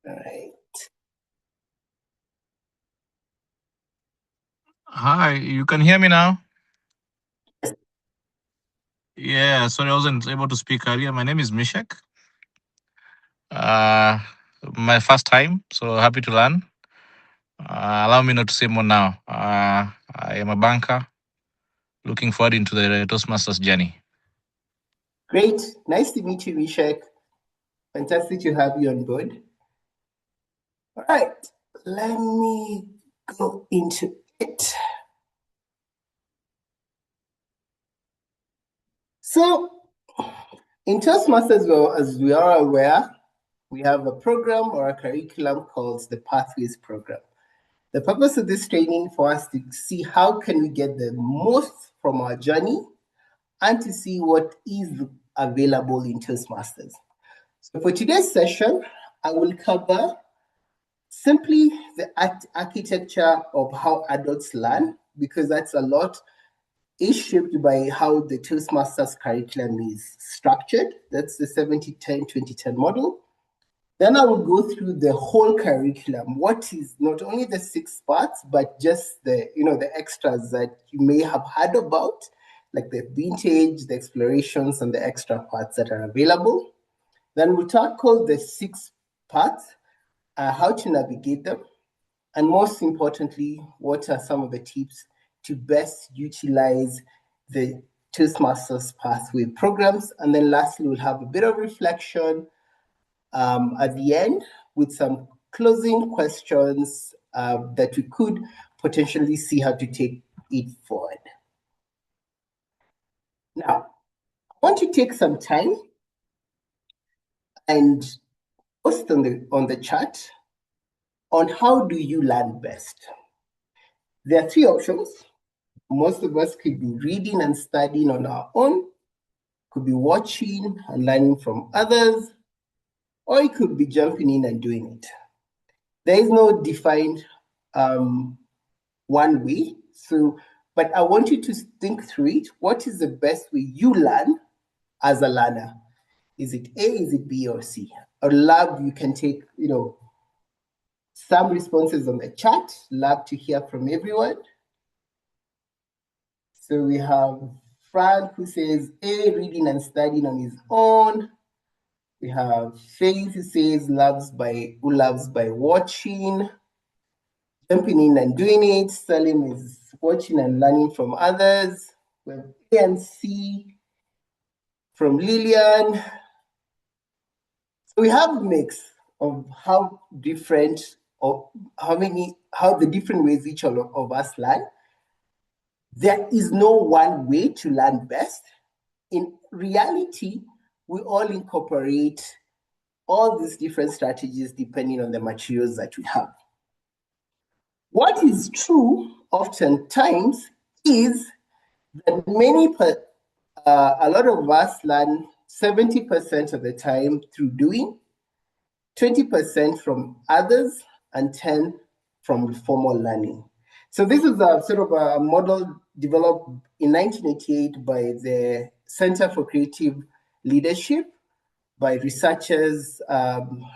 All right. Hi, you can hear me now? Yeah, sorry, I wasn't able to speak earlier. My name is Mishak. Uh, my first time, so happy to learn. Allow me not to say more now. I am a banker, looking forward into the Toastmasters journey. Great. Nice to meet you, Mishak. Fantastic to have you on board. All right. Let me go into it. So, in Toastmasters, well, as we are aware, we have a program or a curriculum called the Pathways program. The purpose of this training for us to see how can we get the most from our journey and to see what is available in Toastmasters. So for today's session, I will cover simply the architecture of how adults learn, because that's a lot is shaped by how the Toastmasters curriculum is structured. That's the 70-10-20-10 model. Then I will go through the whole curriculum. What is not only the 6 parts, but just the the extras that you may have heard about, like the vintage, the explorations, and the extra parts that are available. Then we'll tackle the 6 parts, how to navigate them, and most importantly, what are some of the tips to best utilize the Toastmasters Pathway programs. And then lastly, we'll have a bit of reflection at the end with some closing questions that we could potentially see how to take it forward. Now, I want to take some time and post on the chat on how do you learn best. There are 3 options. Most of us could be reading and studying on our own, could be watching and learning from others, or it could be jumping in and doing it. There is no defined one way. So, but I want you to think through it. What is the best way you learn as a learner? Is it A, is it B, or C? I'd love you can take, some responses on the chat. Love to hear from everyone. So we have Frank who says A, reading and studying on his own. We have Faith who says who loves by watching. Jumping in and doing it. Salim is watching and learning from others. We have A and C from Lillian. So we have a mix of how different or how the different ways each of us learn. There is no one way to learn best. In reality, we all incorporate all these different strategies depending on the materials that we have. What is true oftentimes is that a lot of us learn 70% of the time through doing, 20% from others, and 10% from formal learning. So this is a sort of a model developed in 1988 by the Center for Creative Leadership by researchers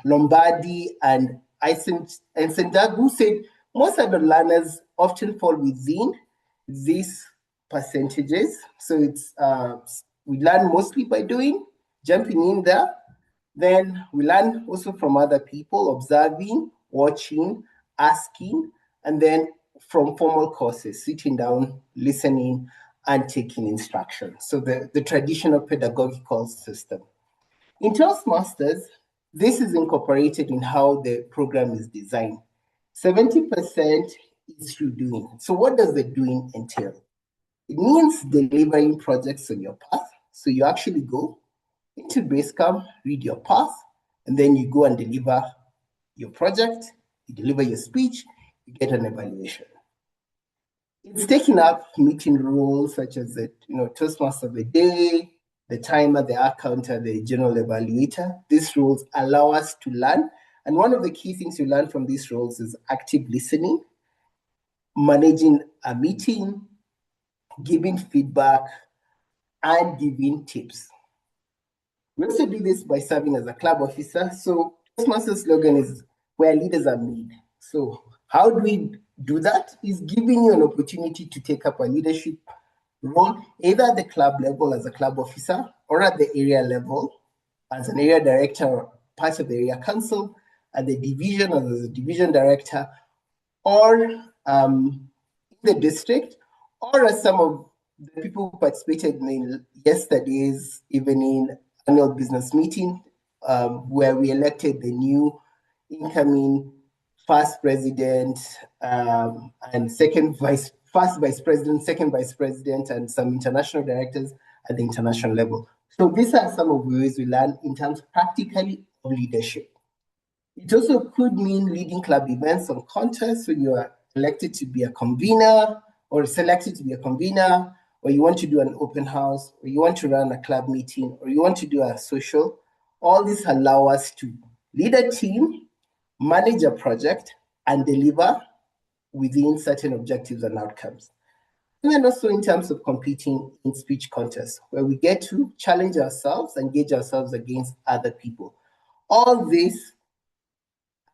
Lombardi and Eisenberg, who said most adult learners often fall within these percentages. So it's we learn mostly by doing, jumping in there. Then we learn also from other people, observing, watching, asking, and then from formal courses, sitting down, listening, and taking instruction. So the traditional pedagogical system. In Toastmasters, this is incorporated in how the program is designed. 70% is through doing. So what does the doing entail? It means delivering projects on your path. So you actually go into Basecamp, read your path, and then you go and deliver your project, you deliver your speech, you get an evaluation. It's taking up meeting rules such as the Toastmaster of the day, the timer, the hour counter, the general evaluator. These rules allow us to learn. And one of the key things you learn from these rules is active listening, managing a meeting, giving feedback, and giving tips. We also do this by serving as a club officer. So Toastmasters slogan is where leaders are made. So how do we do that? Is giving you an opportunity to take up a leadership role, either at the club level as a club officer or at the area level as an area director or part of the area council, at the division as a division director, or in the district, or as some of the people who participated in yesterday's evening annual business meeting, where we elected the new incoming first president and first vice president, second vice president, and some international directors at the international level. So these are some of the ways we learn in terms practically of leadership. It also could mean leading club events or contests when you are elected to be a convener or selected to be a convener, or you want to do an open house, or you want to run a club meeting, or you want to do a social. All this allow us to lead a team, manage a project, and deliver within certain objectives and outcomes. And then also in terms of competing in speech contests, where we get to challenge ourselves and gauge ourselves against other people. All this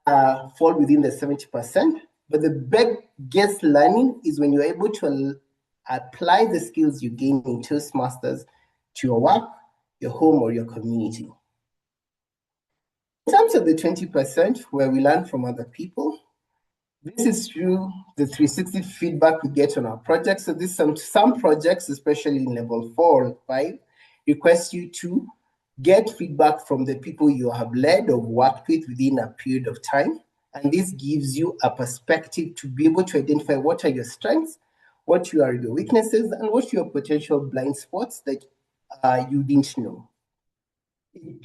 fall within the 70%, but the biggest learning is when you're able to apply the skills you gain in Toastmasters to your work, your home, or your community. In terms of the 20% where we learn from other people, this is through the 360 feedback we get on our projects. So this some projects, especially in level 4 or 5, request you to get feedback from the people you have led or worked with within a period of time. And this gives you a perspective to be able to identify what are your strengths, what are your weaknesses, and what are your potential blind spots that you didn't know.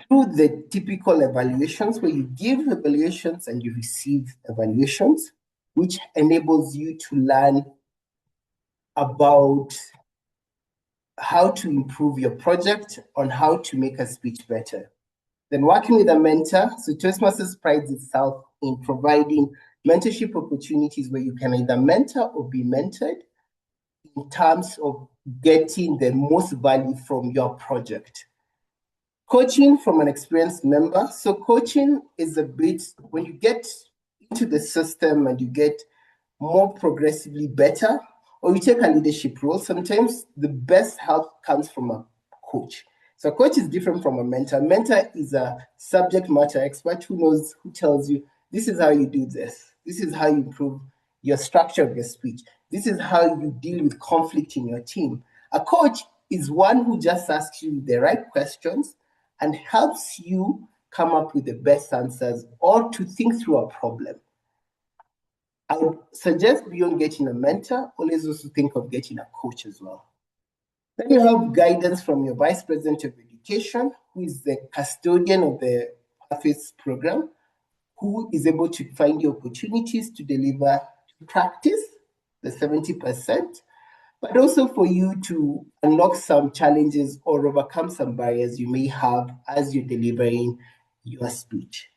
Through the typical evaluations, where you give evaluations and you receive evaluations, which enables you to learn about how to improve your project, on how to make a speech better. Then working with a mentor, so Toastmasters prides itself in providing mentorship opportunities where you can either mentor or be mentored in terms of getting the most value from your project. Coaching from an experienced member. So coaching is a bit, when you get into the system and you get more progressively better, or you take a leadership role, sometimes the best help comes from a coach. So a coach is different from a mentor. A mentor is a subject matter expert who tells you, this is how you do this. This is how you improve your structure of your speech. This is how you deal with conflict in your team. A coach is one who just asks you the right questions and helps you come up with the best answers or to think through a problem. I would suggest beyond getting a mentor, always also think of getting a coach as well. Then you have guidance from your Vice President of Education, who is the custodian of the Pathways program, who is able to find you opportunities to deliver practice, the 70%, but also for you to unlock some challenges or overcome some barriers you may have as you're delivering your speech.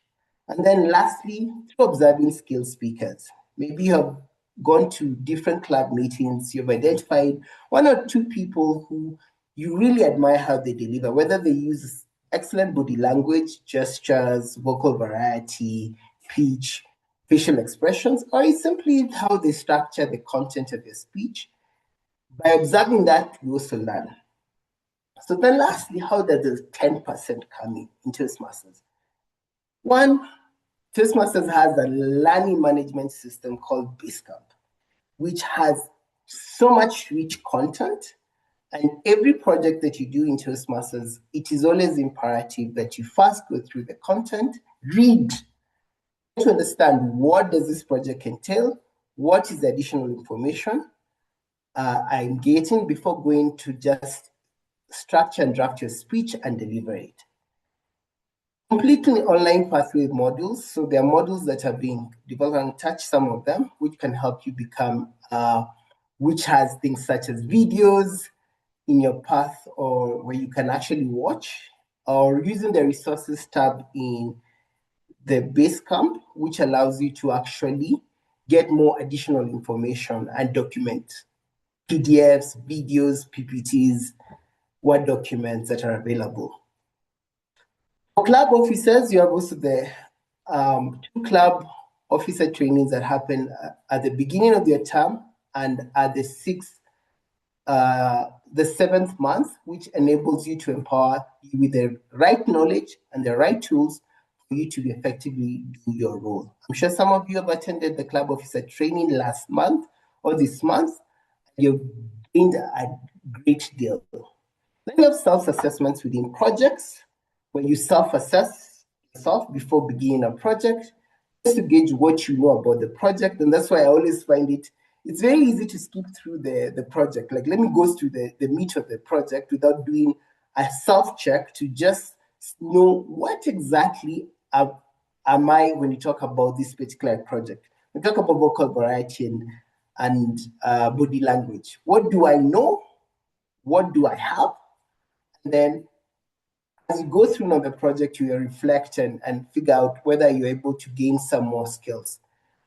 And then lastly, through observing skilled speakers. Maybe you have gone to different club meetings, you've identified one or two people who you really admire how they deliver, whether they use excellent body language, gestures, vocal variety, pitch, facial expressions, or it's simply how they structure the content of your speech. By observing that, we also learn. So then lastly, how does the 10% come in Toastmasters? One, Toastmasters has a learning management system called Basecamp, which has so much rich content. And every project that you do in Toastmasters, it is always imperative that you first go through the content, read to understand what does this project entail, what is the additional information I'm getting before going to just structure and draft your speech and deliver it. Completely online pathway modules. So there are modules that are being developed, and touch some of them, which can help you become, which has things such as videos in your path, or where you can actually watch, or using the resources tab in the Basecamp, which allows you to actually get more additional information and document PDFs, videos, PPTs, Word documents that are available. For club officers, you have also the two club officer trainings that happen at the beginning of your term and at the seventh month, which enables you to empower you with the right knowledge and the right tools for you to effectively do your role. I'm sure some of you have attended the club officer training last month or this month. You've gained a great deal. Then we have self-assessments within projects, where you self-assess yourself before beginning a project, just to gauge what you know about the project. And that's why I always find it's very easy to skip through the project. Like, let me go through the meat of the project without doing a self-check to just know what exactly am I when you talk about this particular project. We talk about vocal variety and body language. What do I know? What do I have? And then as you go through the project, you reflect and figure out whether you're able to gain some more skills.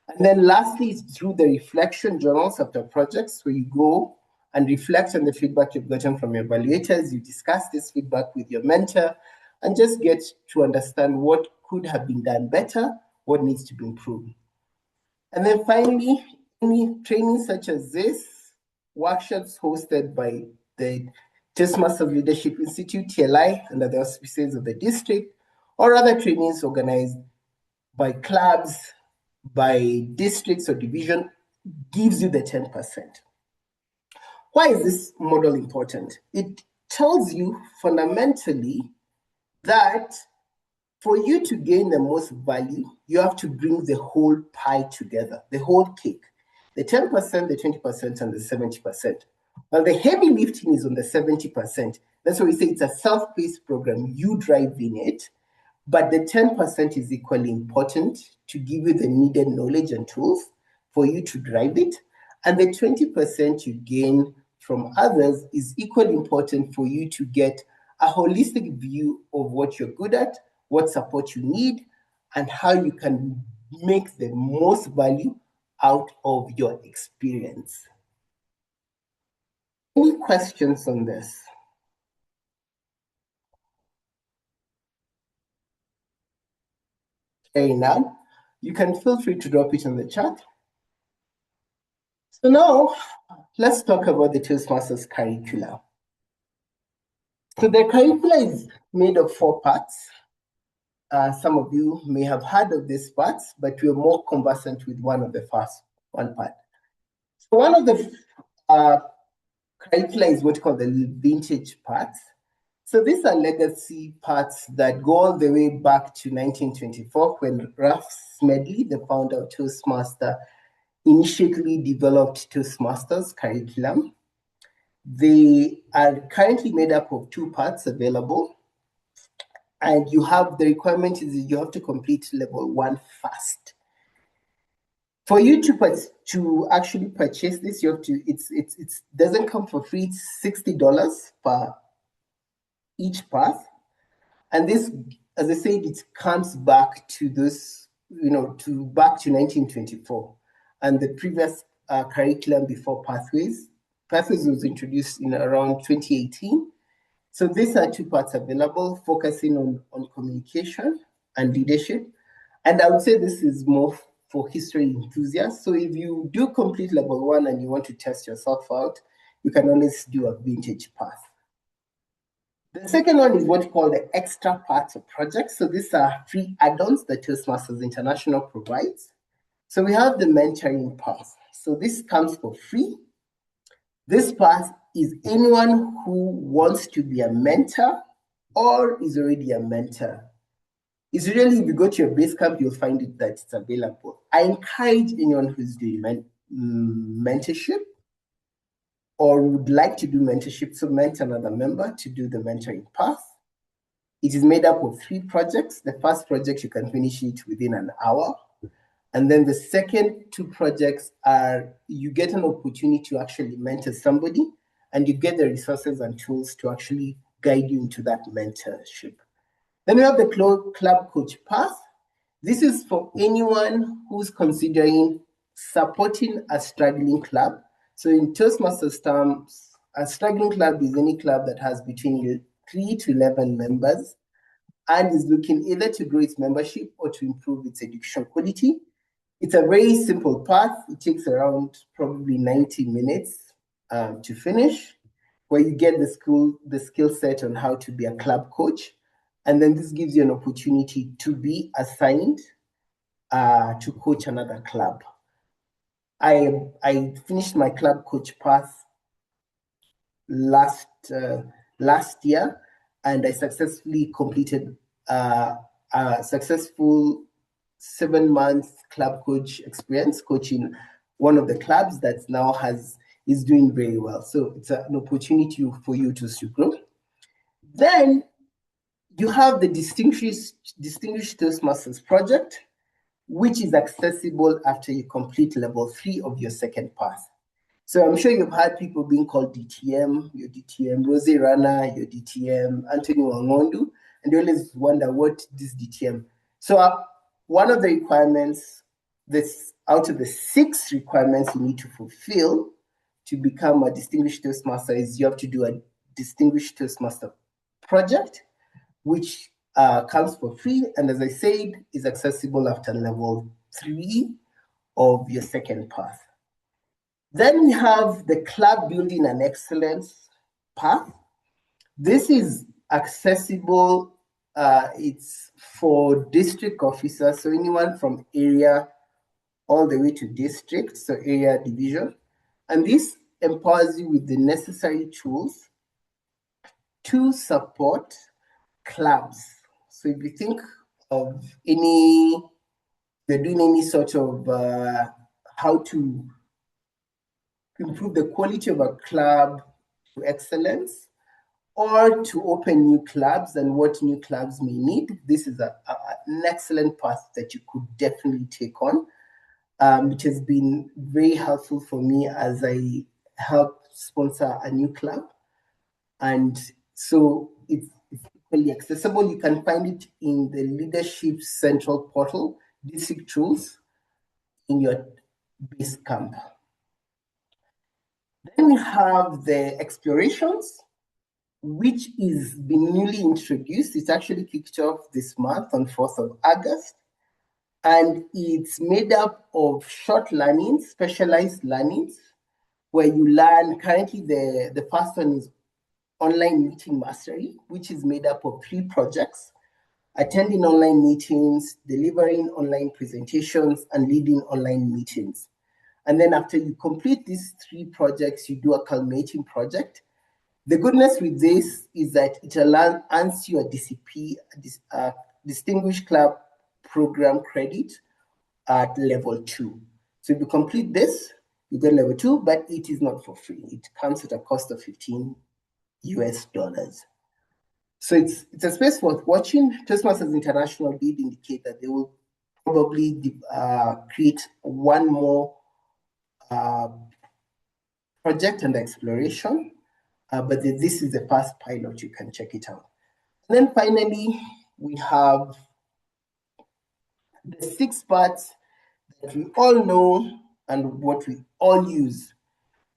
And then lastly, it's through the reflection journals of the projects, where you go and reflect on the feedback you've gotten from your evaluators. You discuss this feedback with your mentor and just get to understand what could have been done better, what needs to be improved. And then finally, any training such as this, workshops hosted by the Toastmasters Leadership Institute, TLI, under the auspices of the district, or other trainings organized by clubs, by districts or division, gives you the 10%. Why is this model important? It tells you fundamentally that for you to gain the most value, you have to bring the whole pie together, the whole cake, the 10%, the 20%, and the 70%. Well, the heavy lifting is on the 70%. That's why we say it's a self-paced program. You drive in it, but the 10% is equally important to give you the needed knowledge and tools for you to drive it. And the 20% you gain from others is equally important for you to get a holistic view of what you're good at, what support you need, and how you can make the most value out of your experience. Any questions on this? Okay, now you can feel free to drop it in the chat. So now let's talk about the Toastmasters curricula. So the curricula is made of 4 parts. Some of you may have heard of these parts, but we're more conversant with one part. So one of the curricula is what we call the vintage parts. So these are legacy parts that go all the way back to 1924, when Ralph Smedley, the founder of Toastmaster, initially developed Toastmasters curriculum. They are currently made up of 2 parts available. And you have the requirement is you have to complete level 1 first. For you to actually purchase this, you have to, it doesn't come for free. It's $60 per each path. And this, as I said, it comes back to this, back to 1924 and the previous curriculum before Pathways. Pathways was introduced in around 2018. So these are 2 parts available, focusing on communication and leadership. And I would say this is more for history enthusiasts. So if you do complete level 1 and you want to test yourself out, you can always do a vintage path. The second one is what we call the extra parts of projects. So these are free add-ons that Toastmasters International provides. So we have the mentoring path. So this comes for free. This path is anyone who wants to be a mentor or is already a mentor. It's really, if you go to your Basecamp, you'll find it that it's available. I encourage anyone who's doing mentorship or would like to do mentorship, so mentor another member, to do the mentoring path. It is made up of 3 projects. The first project, you can finish it within an hour. And then the second 2 projects are, you get an opportunity to actually mentor somebody, and you get the resources and tools to actually guide you into that mentorship. Then we have the club coach path. This is for anyone who's considering supporting a struggling club. So in Toastmasters terms, a struggling club is any club that has between 3 to 11 members. and is looking either to grow its membership or to improve its education quality. It's a very simple path. It takes around probably 90 minutes to finish, where you get the skill set on how to be a club coach. And then this gives you an opportunity to be assigned to coach another club. I finished my club coach path last year, and I successfully completed a successful 7-month club coach experience coaching one of the clubs that now is doing very well. So it's an opportunity for you to grow. Then you have the Distinguished Toastmasters project, which is accessible after you complete level 3 of your second path. So I'm sure you've had people being called DTM, your DTM, Rosie Rana, your DTM, Anthony Wangondu, and they always wonder what this DTM. So one of the requirements, out of the 6 requirements you need to fulfill to become a Distinguished Toastmaster is you have to do a Distinguished Toastmaster project, which comes for free, and as I said, is accessible after level 3 of your second path. Then we have the club building and excellence path. This is accessible. It's for district officers, so anyone from area all the way to district, so area division. And this empowers you with the necessary tools to support clubs. So if you think of you're doing any sort of how to improve the quality of a club to excellence, or to open new clubs and what new clubs may need, this is an excellent path that you could definitely take on, which has been very helpful for me as I help sponsor a new club. And so it's equally accessible. You can find it in the Leadership Central portal, District Tools, in your base camp. Then we have the explorations, which is been newly introduced. It's actually kicked off this month on 4th of August. And it's made up of short learnings, specialized learnings, where you learn, currently the first one is online meeting mastery, which is made up of 3 projects: attending online meetings, delivering online presentations, and leading online meetings. And then after you complete these 3 projects, you do a culminating project. The goodness with this is that it earns you a DCP, Distinguished Club Program credit at level 2. So if you complete this, you get level 2, but it is not for free. It comes at a cost of $15 US. So it's a space worth watching. Toastmasters International did indicate that they will probably create one more project and exploration, but this is the first pilot. You can check it out. And then finally, we have the 6 parts that we all know and what we all use.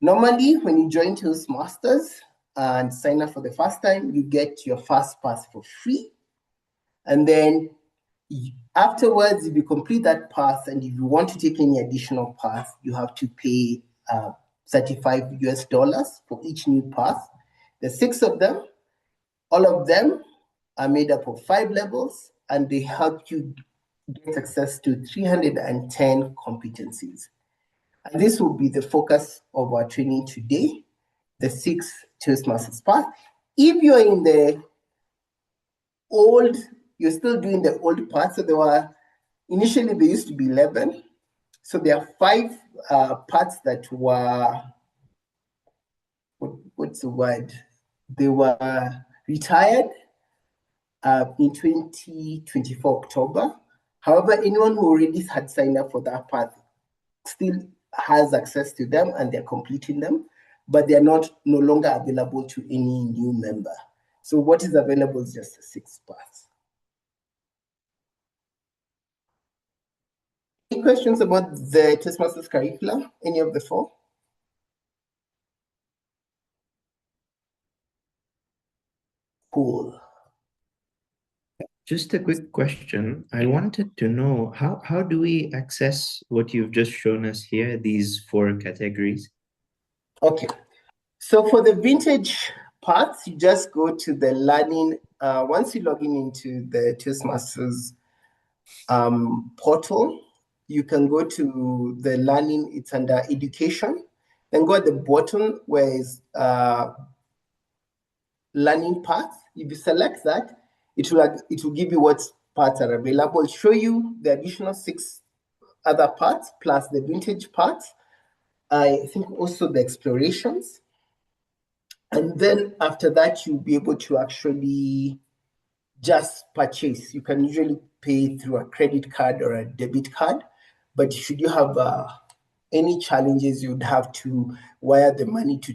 Normally, when you join Toastmasters and sign up for the first time, you get your first pass for free. And then afterwards, if you complete that path and if you want to take any additional path, you have to pay $35 US for each new path. There's 6 of them. All of them are made up of 5 levels, and they help you get access to 310 competencies. And this will be the focus of our training today, the 6 Toastmasters path. If you're in the you're still doing the old path, so initially there used to be 11. So there are 5 parts that were, what's the word? They were retired in 2024 October. However, anyone who already had signed up for that path still has access to them, and they're completing them, but they're no longer available to any new member. So what is available is just the 6 paths. Any questions about the Toastmasters curriculum? Any of the 4? Cool. Just a quick question. I wanted to know how do we access what you've just shown us here, these 4 categories? Okay. So for the vintage parts, you just go to the learning. Once you log in into the Toastmasters portal, you can go to the learning. It's under education. Then go at the bottom where is learning paths. If you select that, it will give you what parts are available. Show you the additional 6 other parts plus the vintage parts. I think also the explorations. And then after that, you'll be able to actually just purchase. You can usually pay through a credit card or a debit card, but should you have any challenges, you'd have to wire the money to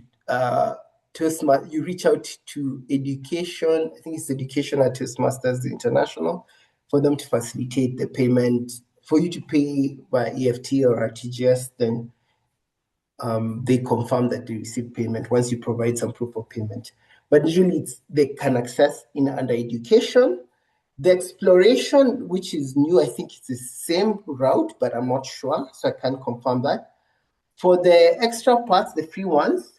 Toastmasters. You reach out to education. I think it's education at Toastmasters International for them to facilitate the payment. For you to pay by EFT or RTGS, then they confirm that they receive payment once you provide some proof of payment. But usually they can access in under education. The exploration, which is new, I think it's the same route, but I'm not sure, so I can't confirm that. For the extra parts, the free ones,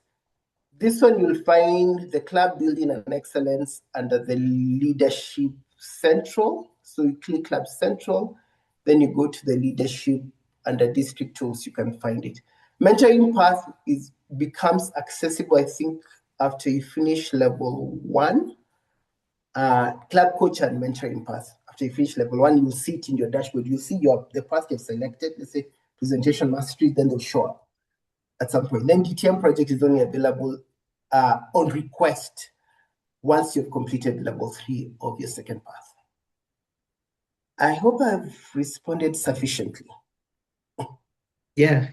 this one you'll find the club building and excellence under the leadership central. So you click club central, then you go to the leadership under district tools, you can find it. Mentoring path becomes accessible, I think, after you finish level 1. Club coach and mentoring path. After you finish level 1, you'll see it in your dashboard. You'll see the path you've selected, let's say presentation mastery, then they'll show up at some point. Then DTM project is only available on request once you've completed level 3 of your second path. I hope I've responded sufficiently. Yeah,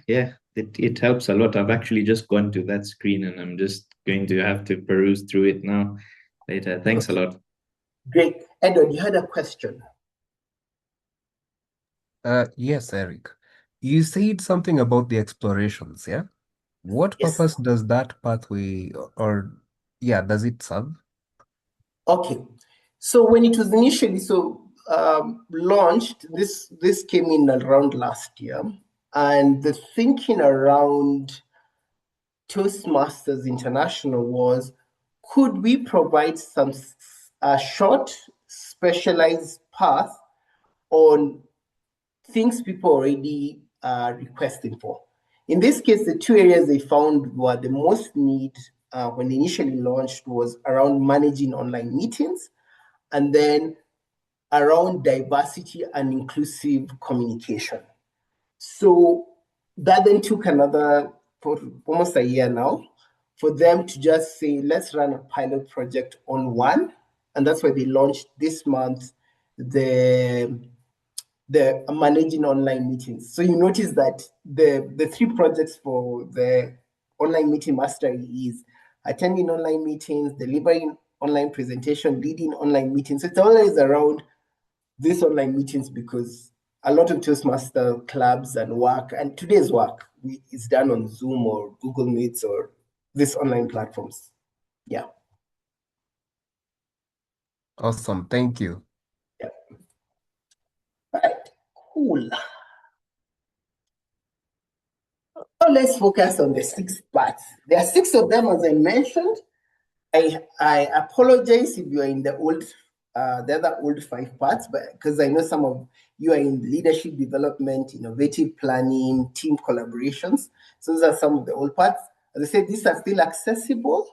it helps a lot. I've actually just gone to that screen and I'm just going to have to peruse through it now later. Thanks a lot. Great. Edward, you had a question. Yes, Eric. You said something about the explorations, yeah? What Yes. purpose does that pathway does it serve? Okay. So when it was initially launched, this came in around last year, and the thinking around Toastmasters International was, could we provide some short, specialized path on things people already are requesting for? In this case, the 2 areas they found were the most need when they initially launched was around managing online meetings, and then around diversity and inclusive communication. So that then took for almost a year now, for them to just say, let's run a pilot project on one. And that's why they launched this month the managing online meetings. So you notice that the 3 projects for the online meeting mastery is attending online meetings, delivering online presentation, leading online meetings. So it's always around these online meetings because a lot of Toastmaster clubs and work, and today's work is done on Zoom or Google Meets or these online platforms. Yeah. Awesome. Thank you. Yeah. All right. Cool. Now let's focus on the 6 parts. There are 6 of them, as I mentioned. I apologize if you are in the other old 5 parts, but because I know some of you are in leadership development, innovative planning, team collaborations. So those are some of the old parts. As I said, these are still accessible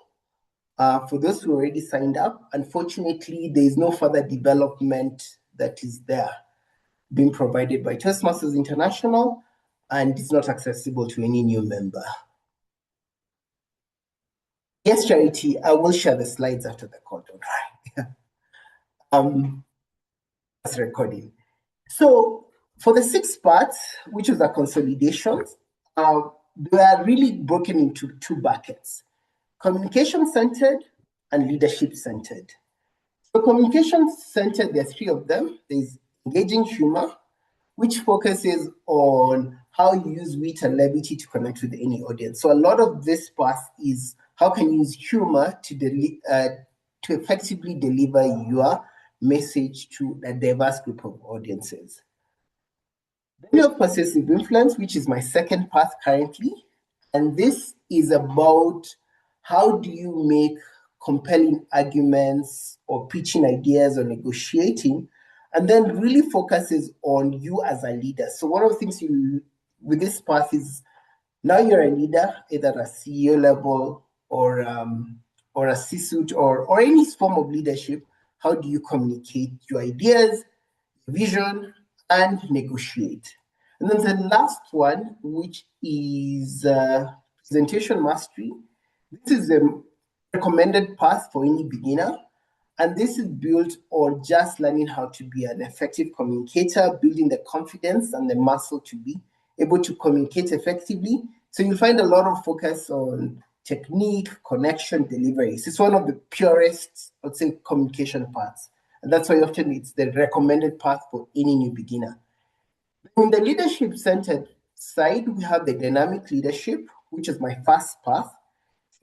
for those who already signed up. Unfortunately, there is no further development that is there being provided by Toastmasters International, and it's not accessible to any new member. Yes, Charity, I will share the slides after the call, don't worry. That's recording. So for the 6 parts, which is the consolidations, they are really broken into 2 buckets: communication-centered and leadership-centered. So communication-centered, there are 3 of them. There's engaging humor, which focuses on how you use wit and levity to connect with any audience. So a lot of this part is how can you use humor to effectively deliver your message to a diverse group of audiences. Then you have persuasive influence, which is my second path currently. And this is about how do you make compelling arguments or pitching ideas or negotiating, and then really focuses on you as a leader. So one of the things with this path is now you're a leader, either at a CEO level or a C-suite or any form of leadership. How do you communicate your ideas, vision, and negotiate? And then the last one, which is presentation mastery. This is a recommended path for any beginner. And this is built on just learning how to be an effective communicator, building the confidence and the muscle to be able to communicate effectively. So you'll find a lot of focus on technique, connection, deliveries. It's one of the purest, I'd say, communication paths. And that's why often it's the recommended path for any new beginner. In the leadership-centered side, we have the dynamic leadership, which is my first path.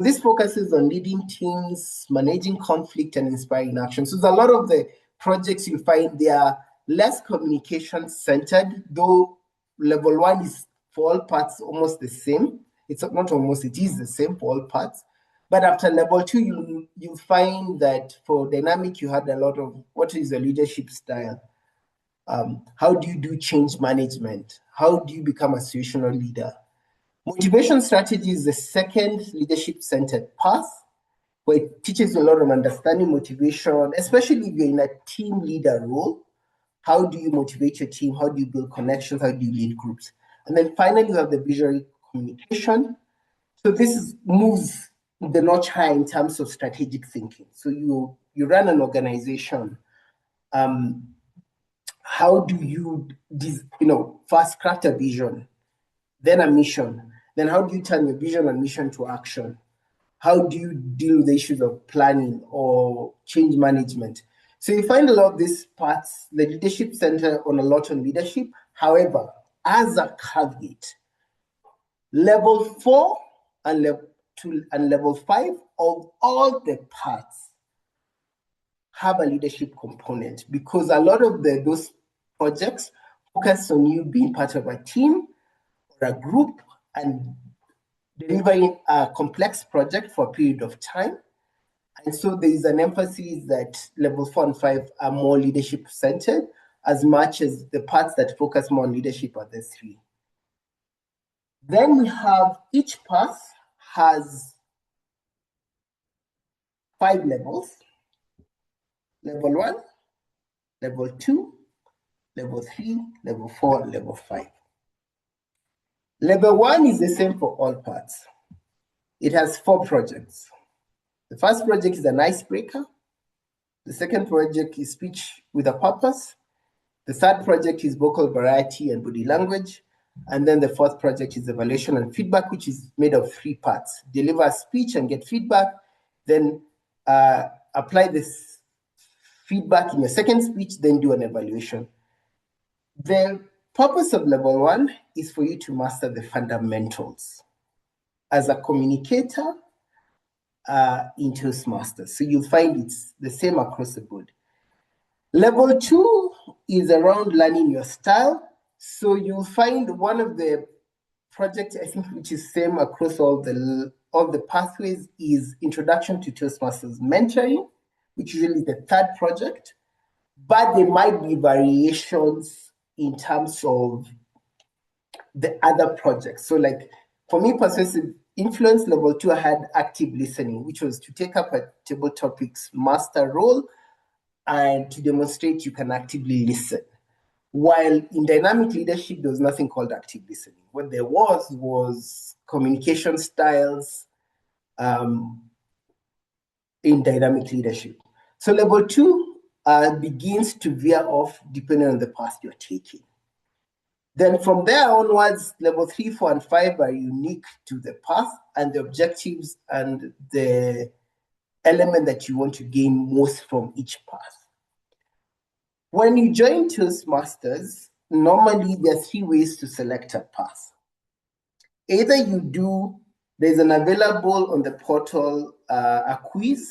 This focuses on leading teams, managing conflict, and inspiring action. So there's a lot of the projects you find they are less communication-centered, though level 1 is for all parts almost the same. It's not almost, it is the same for all parts. But after level 2, you find that for dynamic, you had a lot of what is the leadership style? How do you do change management? How do you become a situational leader? Motivation strategy is the second leadership-centered path, where it teaches you a lot of understanding motivation, especially if you're in a team leader role. How do you motivate your team? How do you build connections? How do you lead groups? And then finally, you have the visual communication. So this moves the notch higher in terms of strategic thinking. So you run an organization. How do you first craft a vision, then a mission? Then how do you turn your vision and mission to action? How do you deal with the issues of planning or change management? So you find a lot of these parts, the leadership center on a lot on leadership. However, as a caveat, level 4 and level 2 and level 5 of all the parts have a leadership component, because a lot of those projects focus on you being part of a team or a group and delivering a complex project for a period of time. And so there is an emphasis that level 4 and 5 are more leadership centered, as much as the parts that focus more on leadership are the 3. Then we have each path has 5 levels: level 1, level 2, level 3, level 4, and level 5. Level 1 is the same for all parts. It has 4 projects. The first project is an icebreaker. The second project is speech with a purpose. The third project is vocal variety and body language. And then the fourth project is evaluation and feedback, which is made of 3 parts: deliver a speech and get feedback, then apply this feedback in your second speech, then do an evaluation. The purpose of level 1 is for you to master the fundamentals as a communicator in Toastmasters. So you'll find it's the same across the board. Level 2 is around learning your style. So you'll find one of the projects, I think, which is same across all the pathways, is Introduction to Toastmasters Mentoring, which usually is the third project. But there might be variations in terms of the other projects. So like for me, persuasive influence level 2, I had active listening, which was to take up a table topics master role and to demonstrate you can actively listen. While in dynamic leadership, there was nothing called active listening. What there was communication styles in dynamic leadership. So level 2 begins to veer off depending on the path you're taking. Then from there onwards, level 3, 4, and 5 are unique to the path and the objectives and the element that you want to gain most from each path. When you join Toastmasters, normally there are 3 ways to select a path. Either there's an available on the portal a quiz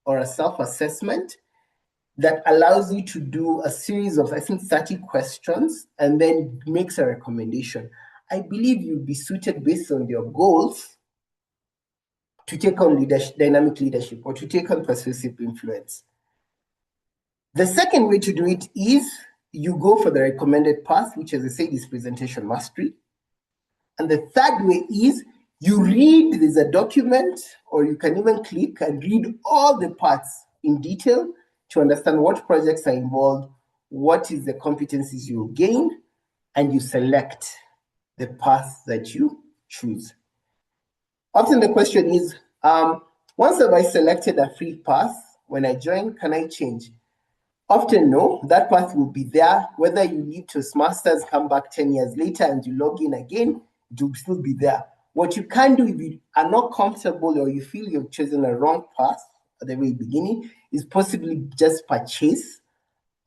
or a self-assessment. that allows you to do a series of, I think, 30 questions and then makes a recommendation. I believe you'll be suited based on your goals to take on leadership, dynamic leadership, or to take on persuasive influence. The second way to do it is you go for the recommended path, which, as I said, is presentation mastery. And the third way is you read, there's a document, or you can even click and read all the parts in detail to understand what projects are involved, what is the competencies you gain, and you select the path that you choose. Often the question is, once have I selected a free path, when I join, can I change? Often no, that path will be there. Whether you leave Toastmasters, come back 10 years later and you log in again, it will still be there. What you can do if you are not comfortable or you feel you've chosen a wrong path at the very beginning is possibly just purchase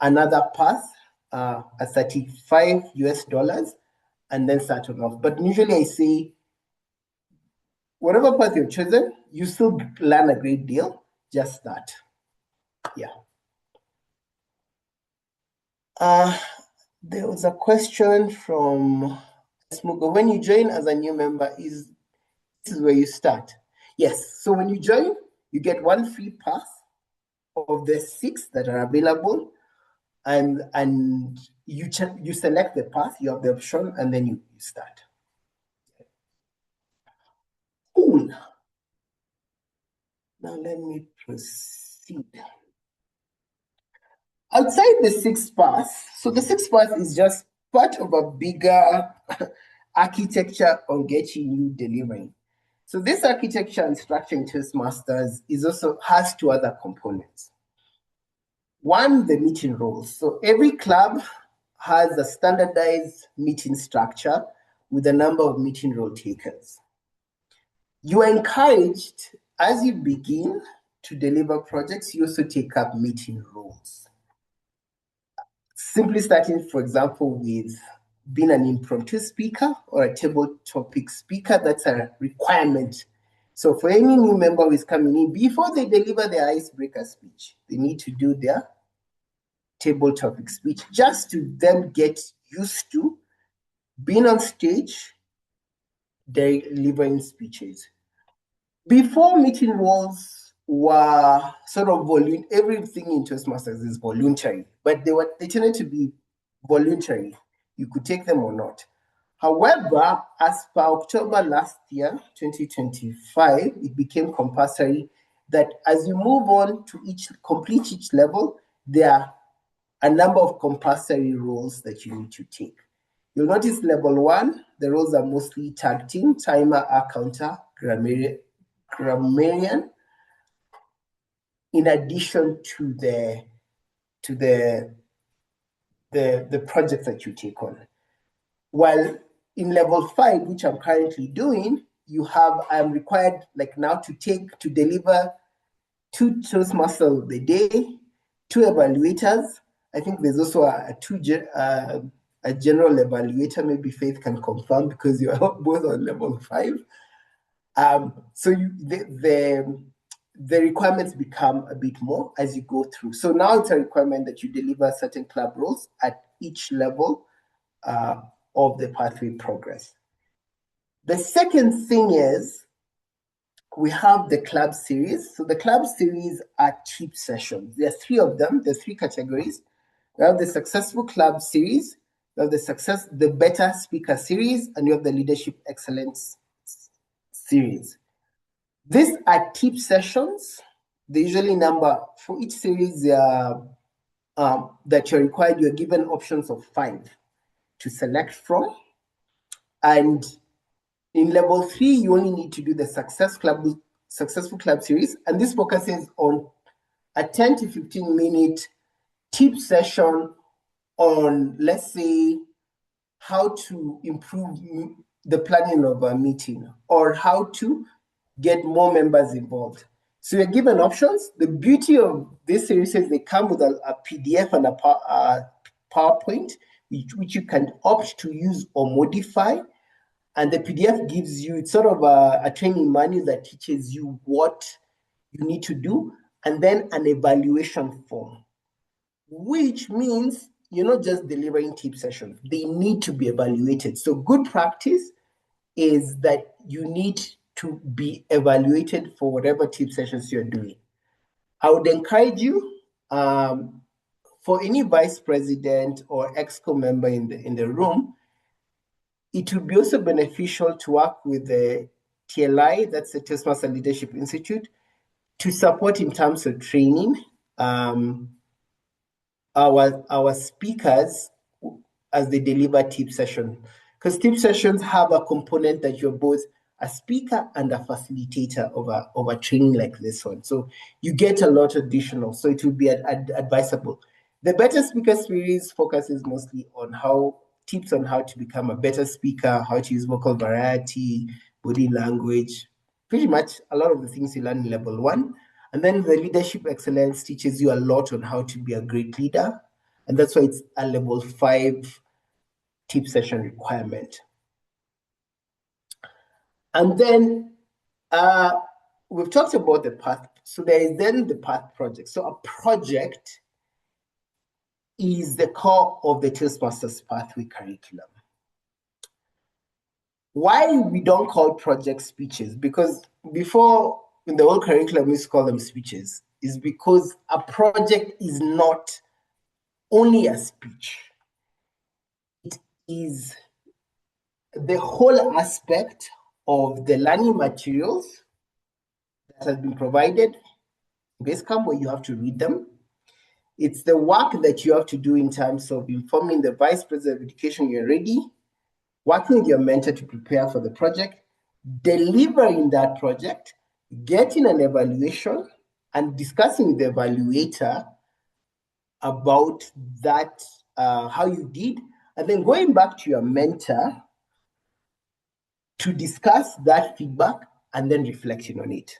another path at $35 and then start on off. But usually I say, whatever path you've chosen, you still learn a great deal, just start. Yeah. There was a question from Smugo. When you join as a new member, this is where you start? Yes. So when you join, you get one free path of the 6 that are available, and you select the path. You have the option, and then you start. Cool. Now let me proceed. Outside the 6th path, so the 6th path is just part of a bigger architecture on getting you delivering. So this architecture and structure in Toastmasters has 2 other components. One, the meeting roles. So every club has a standardized meeting structure with a number of meeting role takers. You are encouraged, as you begin to deliver projects, you also take up meeting roles. Simply starting, for example, with being an impromptu speaker or a table topic speaker, that's a requirement. So for any new member who is coming in, before they deliver their icebreaker speech, they need to do their table topic speech, just to then get used to being on stage, delivering speeches. Before, meeting roles were sort of everything in Toastmasters is voluntary, but they tended to be voluntary. You could take them or not. However, as per October last year, 2025, it became compulsory that as you move on to complete each level, there are a number of compulsory roles that you need to take. You'll notice level 1, the roles are mostly tag team, timer, accounter, grammarian, in addition to the project that you take on. While in level 5, which I'm currently doing, I'm required like now to deliver 2 Toastmasters of the day, 2 evaluators. I think there's also a general evaluator. Maybe Faith can confirm because you're both on level 5. So the requirements become a bit more as you go through. So now it's a requirement that you deliver certain club roles at each level of the pathway progress. The second thing is we have the club series. So the club series are tip sessions. There are 3 of them. There's 3 categories. We have the successful club series, we have the better speaker series, and you have the leadership excellence series. These are tip sessions. They usually number for each series that you're required. You're given options of 5 to select from, and in level 3, you only need to do the successful club series, and this focuses on a 10 to 15 minute tip session on, let's say, how to improve the planning of a meeting or how to get more members involved. So you're given options. The beauty of this series is they come with a PDF and a PowerPoint, which you can opt to use or modify. And the PDF gives you, it's sort of a training manual that teaches you what you need to do, and then an evaluation form. which means you're not just delivering tip sessions. They need to be evaluated. So good practice is that you need to be evaluated for whatever tip sessions you're doing. I would encourage you, for any vice president or exco member in the room, it would be also beneficial to work with the TLI, that's the Toastmaster Leadership Institute, to support in terms of training our speakers as they deliver tip session. Because tip sessions have a component that you're both a speaker and a facilitator of a training like this one. So you get a lot additional. So it would be advisable. The Better Speaker series focuses mostly on tips on how to become a better speaker, how to use vocal variety, body language, pretty much a lot of the things you learn in level 1. And then the Leadership Excellence teaches you a lot on how to be a great leader. And that's why it's a level 5 tip session requirement. And then we've talked about the path. So there is then the path project. So a project is the core of the Toastmasters Pathway curriculum. Why we don't call projects speeches? Because before, in the old curriculum, we used to call them speeches, is because a project is not only a speech. It is the whole aspect of the learning materials that has been provided in Basecamp, where you have to read them. It's the work that you have to do in terms of informing the Vice President of Education you're ready, working with your mentor to prepare for the project, delivering that project, getting an evaluation, and discussing with the evaluator about that, how you did, and then going back to your mentor to discuss that feedback and then reflecting on it.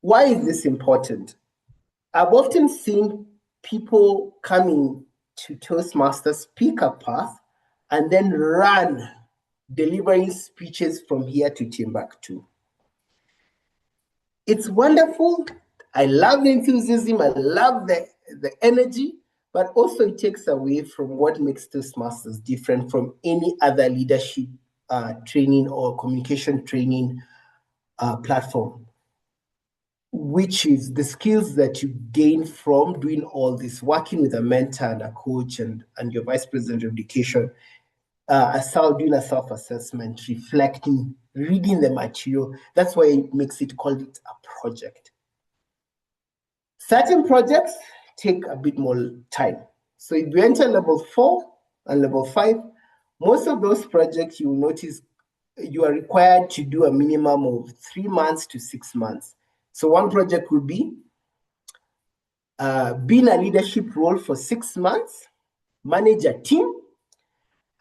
Why is this important? I've often seen people coming to Toastmasters, pick a path, and then run, delivering speeches from here to Timbuktu. It's wonderful. I love the enthusiasm. I love the energy, but also it takes away from what makes Toastmasters different from any other leadership training or communication training platform, which is the skills that you gain from doing all this, working with a mentor and a coach and your vice president of education, doing a self-assessment, reflecting, reading the material. That's why it makes it called it a project. Certain projects take a bit more time. So if you enter level 4 and level 5, most of those projects you will notice you are required to do a minimum of 3 months to 6 months. So one project would be be in a leadership role for 6 months, manage a team,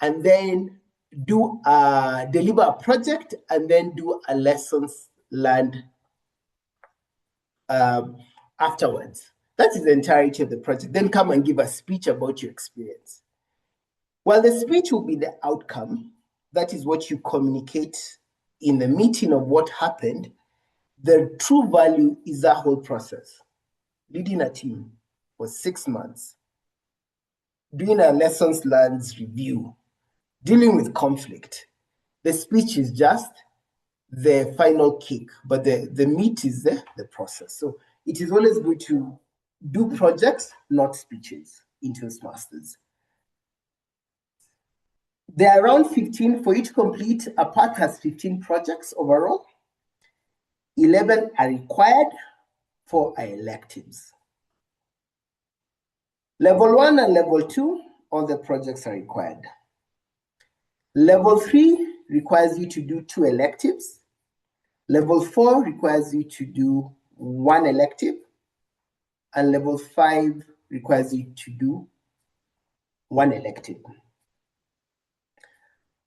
and then deliver a project, and then do a lessons learned afterwards. That is the entirety of the project. Then come and give a speech about your experience. Well, the speech will be the outcome. That is what you communicate in the meeting of what happened. The true value is that whole process. Leading a team for 6 months, doing a lessons learned review, dealing with conflict. The speech is just the final kick, but the meat is the process. So it is always good to do projects, not speeches, in Toastmasters. There are around 15, for each complete, a path has 15 projects overall. 11 are required, 4 are electives. Level 1 and level 2, all the projects are required. Level 3 requires you to do 2 electives. Level 4 requires you to do 1 elective. And level 5 requires you to do 1 elective.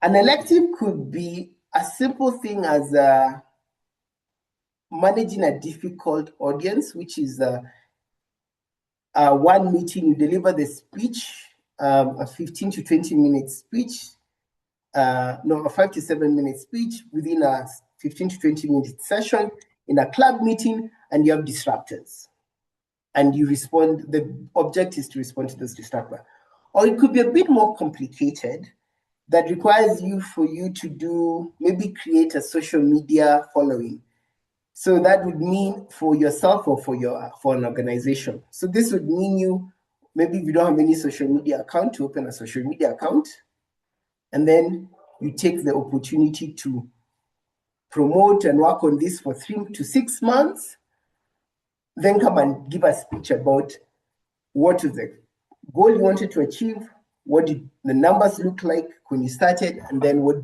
An elective could be a simple thing as managing a difficult audience, which is one meeting, you deliver the speech, a 15 to 20 minute speech, a 5 to 7 minute speech within a 15 to 20 minute session in a club meeting, and you have disruptors. and you respond, the object is to respond to those distractors. Or it could be a bit more complicated, that requires for you to do, maybe create a social media following. So that would mean for yourself or for an organization. So this would mean maybe if you don't have any social media account, to open a social media account, and then you take the opportunity to promote and work on this for 3 to 6 months, then come and give a speech about what is the goal you wanted to achieve, what did the numbers look like when you started, and then what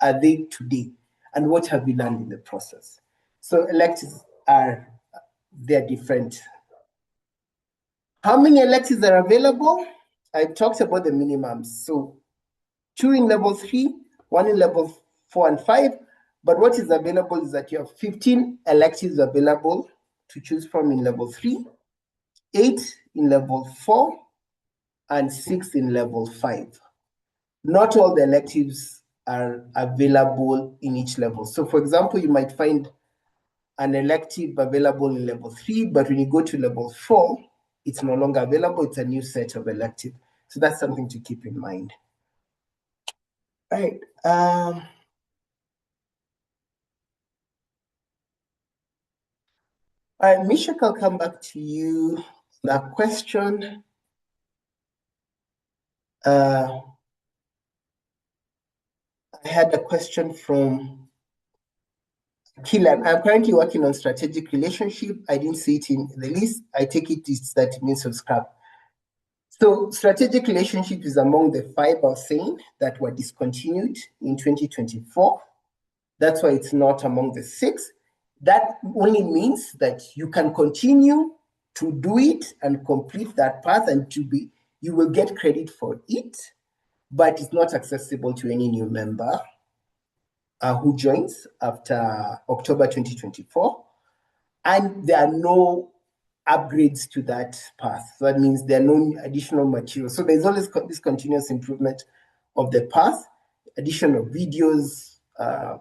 are they today, and what have you learned in the process. So electives they're different. How many electives are available? I talked about the minimums. So 2 in level 3, 1 in level 4 and 5. But what is available is that you have 15 electives available to choose from in level 3, 8 in level 4, and 6 in level 5. Not all the electives are available in each level. So for example, you might find an elective available in level 3, but when you go to level 4, it's no longer available. It's a new set of elective. So that's something to keep in mind. All right. All right, Mishak, I'll come back to you. That question. I had a question from Killan. I'm currently working on strategic relationship. I didn't see it in the list. I take it that it means subscribe. So strategic relationship is among the 5 I was saying that were discontinued in 2024. That's why it's not among the 6. That only means that you can continue to do it and complete that path, and you will get credit for it, but it's not accessible to any new member who joins after October 2024. And there are no upgrades to that path. So that means there are no additional materials. So there's always this continuous improvement of the path, addition of videos,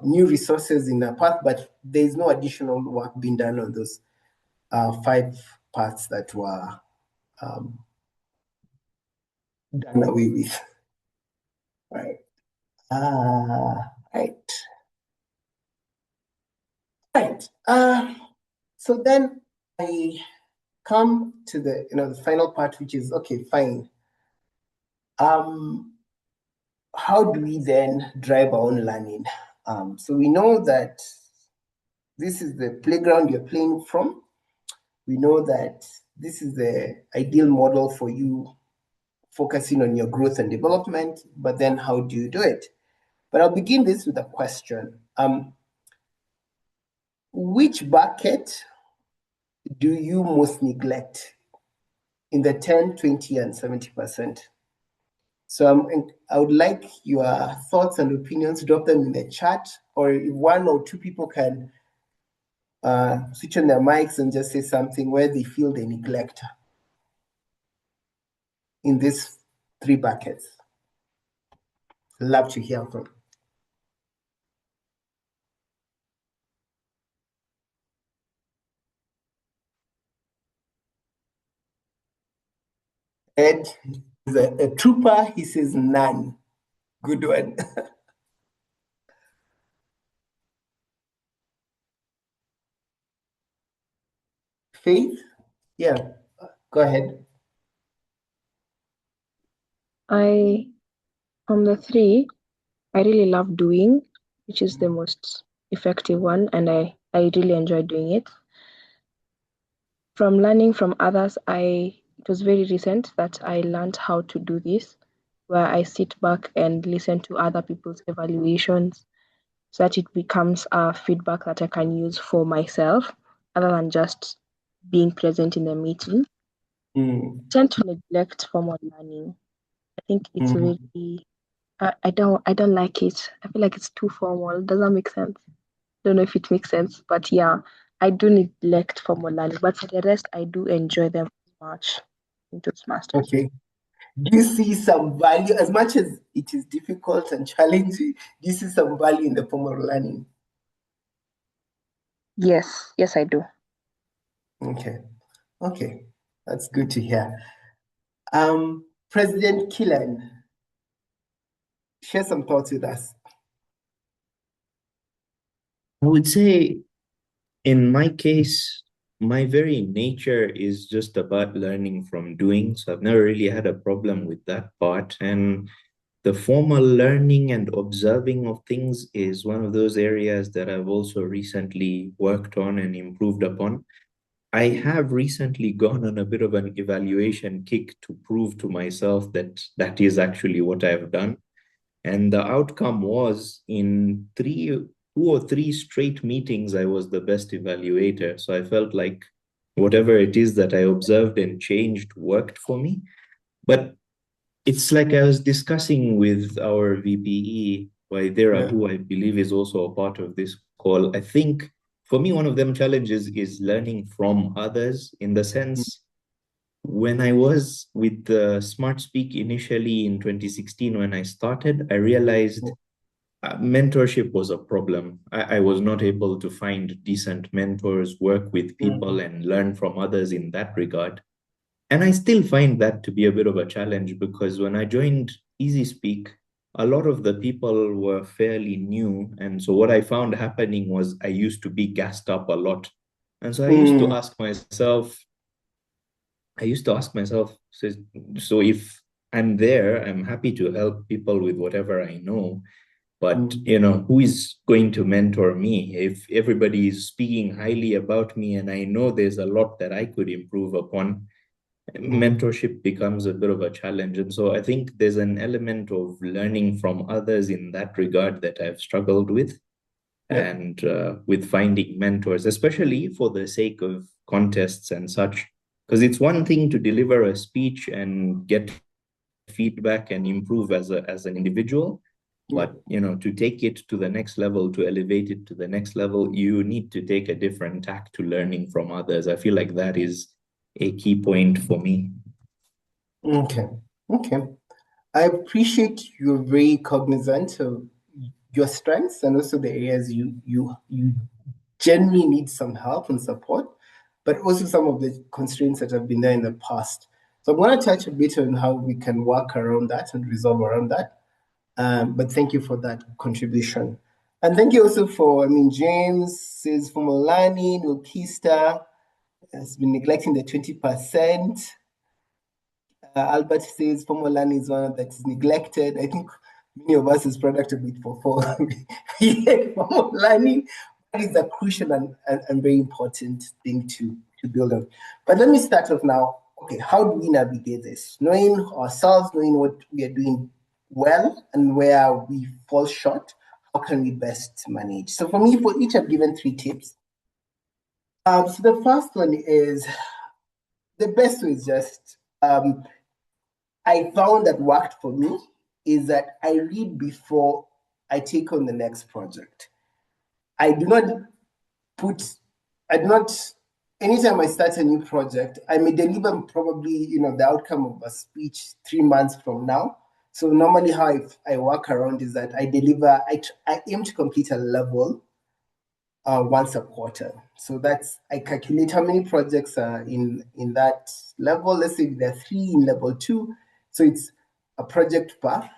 new resources in the path, but there's no additional work being done on those 5 paths that were done away with. Right. Right. Right. So then I come to the final part, which is, okay, fine. How do we then drive our own learning? So we know that this is the playground you're playing from. We know that this is the ideal model for you focusing on your growth and development, but then how do you do it? But I'll begin this with a question. Which bucket do you most neglect in the 10, 20, and 70%? So I would like your thoughts and opinions. Drop them in the chat, or if 1 or 2 people can switch on their mics and just say something where they feel they neglect in these 3 buckets. Love to hear from. Ed is a trooper. He says none. Good one. Faith? Yeah, go ahead. From the 3, I really love doing, which is the most effective one, and I really enjoy doing it. From learning from others, it was very recent that I learned how to do this, where I sit back and listen to other people's evaluations so that it becomes a feedback that I can use for myself, other than just being present in the meeting. I tend to neglect formal learning. I think it's very I don't like it. I feel like it's too formal. Does that make sense? Don't know if it makes sense, but yeah, I do neglect formal learning. But for the rest, I do enjoy them much in Toastmasters. Okay. Do you see some value, as much as it is difficult and challenging, do you see some value in the formal learning? Yes, I do. Okay. That's good to hear. President Killen, share some thoughts with us. I would say, in my case, my very nature is just about learning from doing. So I've never really had a problem with that part. And the formal learning and observing of things is one of those areas that I've also recently worked on and improved upon. I have recently gone on a bit of an evaluation kick to prove to myself that that is actually what I've done. And the outcome was in 2 or 3 straight meetings, I was the best evaluator. So I felt like whatever it is that I observed and changed worked for me. But it's like I was discussing with our VPE, Waidera, who I believe is also a part of this call. I think for me, one of them challenges is learning from others, in the sense, when I was with the Smart Speak initially in 2016, when I started, I realized mentorship was a problem. I was not able to find decent mentors, work with people, and learn from others in that regard. And I still find that to be a bit of a challenge, because when I joined Easy Speak, a lot of the people were fairly new. And so what I found happening was I used to be gassed up a lot. And so I used to ask myself, so if I'm there, I'm happy to help people with whatever I know. But, who is going to mentor me? If everybody is speaking highly about me and I know there's a lot that I could improve upon, mentorship becomes a bit of a challenge. And so I think there's an element of learning from others in that regard that I've struggled with. And with finding mentors, especially for the sake of contests and such. Because it's one thing to deliver a speech and get feedback and improve as an individual. But, to take it to the next level, to elevate it to the next level, you need to take a different tack to learning from others. I feel like that is a key point for me. Okay. I appreciate you're very cognizant of your strengths and also the areas you generally need some help and support, but also some of the constraints that have been there in the past. So I'm going to touch a bit on how we can work around that and resolve around that. But thank you for that contribution. And thank you also for, James says for Molani, Nokista has been neglecting the 20%. Albert says Formulani is one that is neglected. I think many of us as product of it for Formulani is a crucial and very important thing to build on. But let me start off now. Okay, how do we navigate this? Knowing ourselves, knowing what we are doing well and where we fall short, how can we best manage? So for me, for each, I've given 3 tips. So the first one is, the best way is just, I found that worked for me is that I read before I take on the next project. Anytime I start a new project, I may deliver probably, the outcome of a speech 3 months from now. So normally how I work around is that I aim to complete a level once a quarter. So I calculate how many projects are in that level. Let's say there are 3 in level 2. So it's a project per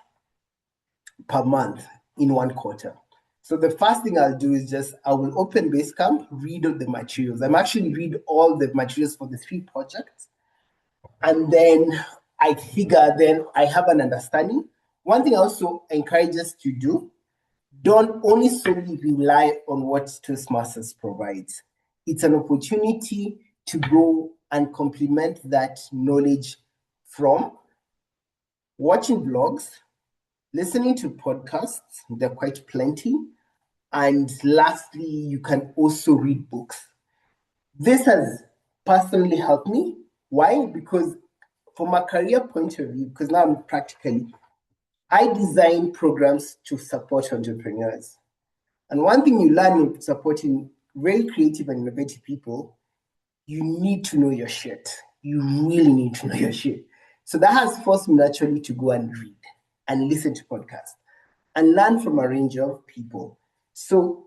month in 1 quarter. So the first thing I'll do is I will open Basecamp, read all the materials. I'm actually read all the materials for the 3 projects. And then I have an understanding. One thing I also encourage us to do, don't only solely rely on what Toastmasters provides. It's an opportunity to go and complement that knowledge from watching vlogs, listening to podcasts, there are quite plenty. And lastly, you can also read books. This has personally helped me. Why? Because from a career point of view, because now I'm practically, I design programs to support entrepreneurs. And one thing you learn in supporting very creative and innovative people, you need to know your shit. You really need to know your shit. So that has forced me naturally to go and read and listen to podcasts and learn from a range of people. So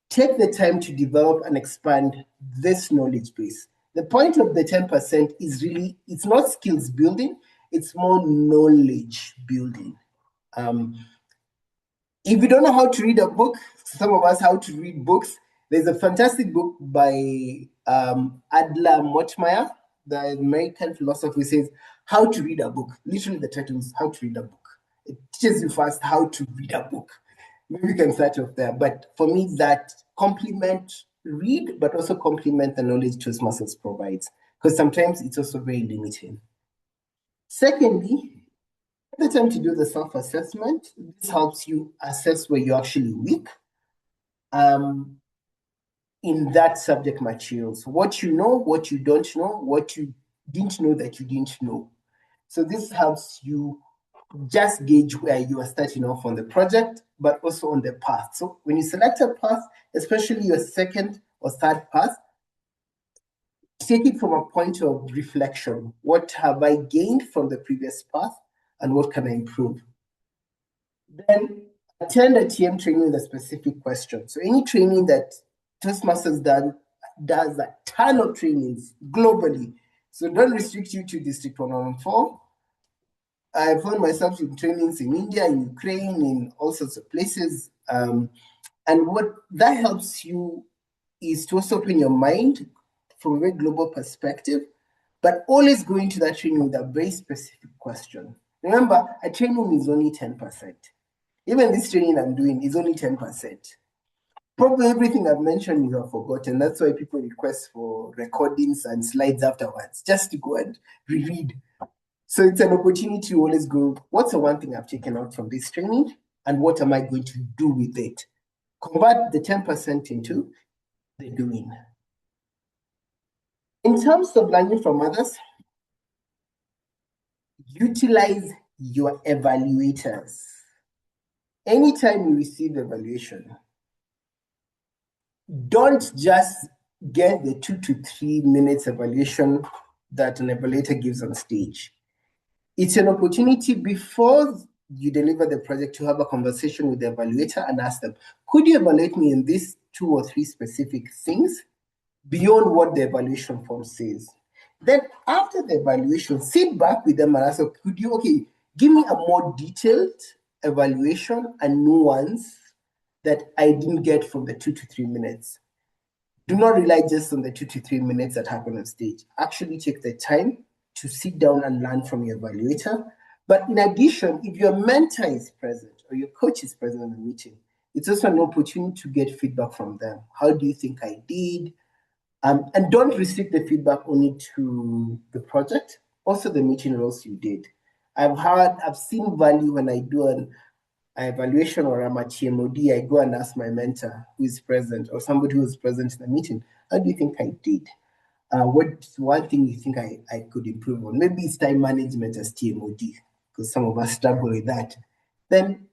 take the time to develop and expand this knowledge base. The point of the 10% is really, it's not skills building, it's more knowledge building. If you don't know how to read a book, some of us how to read books, there's a fantastic book by Adler Mochmeyer, the American philosopher, who says how to read a book. Literally, the title is How to Read a Book. It teaches you first how to read a book. Maybe we can start off there. But for me, that read, but also complement the knowledge Toastmasters provides, because sometimes it's also very limiting. Secondly, the time to do the self-assessment. This helps you assess where you're actually weak in that subject material. So what you know, what you don't know, what you didn't know that you didn't know. So this helps you just gauge where you are starting off on the project, but also on the path. So when you select a path, especially your second or third path, take it from a point of reflection. What have I gained from the previous path, and what can I improve? Then attend a TM training with a specific question. So any training that Toastmasters does a ton of trainings globally. So don't restrict you to District 114. I found myself in trainings in India, in Ukraine, in all sorts of places. And what that helps you is to also open your mind from a very global perspective, but always go into that training with a very specific question. Remember, a training is only 10%. Even this training I'm doing is only 10%. Probably everything I've mentioned you have forgotten. That's why people request for recordings and slides afterwards, just to go and reread. So it's an opportunity to always go, what's the one thing I've taken out from this training, and what am I going to do with it? Convert the 10% into the doing. In terms of learning from others, utilize your evaluators. Anytime you receive evaluation, don't just get the 2 to 3 minutes evaluation that an evaluator gives on stage. It's an opportunity before you deliver the project to have a conversation with the evaluator and ask them, could you evaluate me in these 2 or 3 specific things beyond what the evaluation form says? Then after the evaluation, sit back with them and ask, give me a more detailed evaluation and nuance that I didn't get from the 2 to 3 minutes. Do not rely just on the 2 to 3 minutes that happen on stage. Actually take the time to sit down and learn from your evaluator. But in addition, if your mentor is present or your coach is present in the meeting, it's also an opportunity to get feedback from them. How do you think I did? And don't restrict the feedback only to the project, also the meeting roles you did. I've seen value when I do an evaluation or I'm at TMOD, I go and ask my mentor who is present or somebody who is present in the meeting, how do you think I did? What's one thing you think I could improve on? Maybe it's time management as TMOD, because some of us struggle with that. Then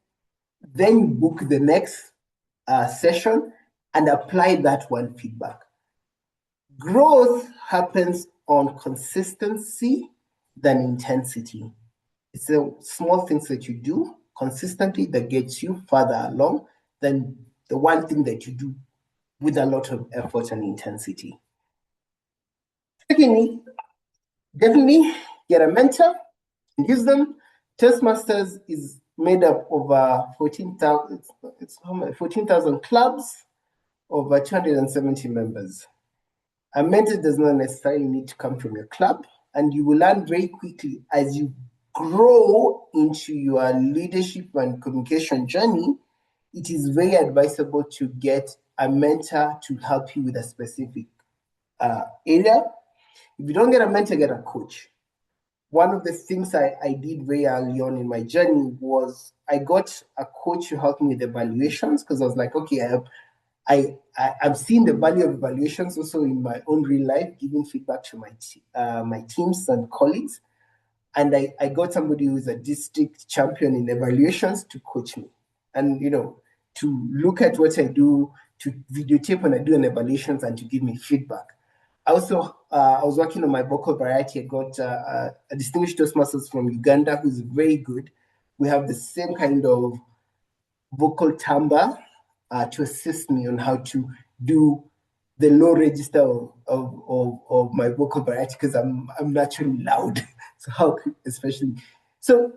you book the next session and apply that one feedback. Growth happens on consistency than intensity. It's the small things that you do consistently that gets you further along than the one thing that you do with a lot of effort and intensity. Secondly, definitely get a mentor and use them. Toastmasters is made up of 14,000 clubs, over 270 members. A mentor does not necessarily need to come from your club, and you will learn very quickly as you grow into your leadership and communication journey. It is very advisable to get a mentor to help you with a specific area. If you don't get a mentor, get a coach. One of the things I did very early on in my journey was I got a coach to help me with evaluations, because I was like, okay, I've seen the value of evaluations also in my own real life, giving feedback to my teams and colleagues. And I got somebody who's a district champion in evaluations to coach me, and to look at what I do, to videotape when I do an evaluations, and to give me feedback. Also, I was working on my vocal variety. I got a distinguished Toastmasters from Uganda who's very good. We have the same kind of vocal timbre to assist me on how to do the low register of my vocal variety because I'm naturally loud. So how especially so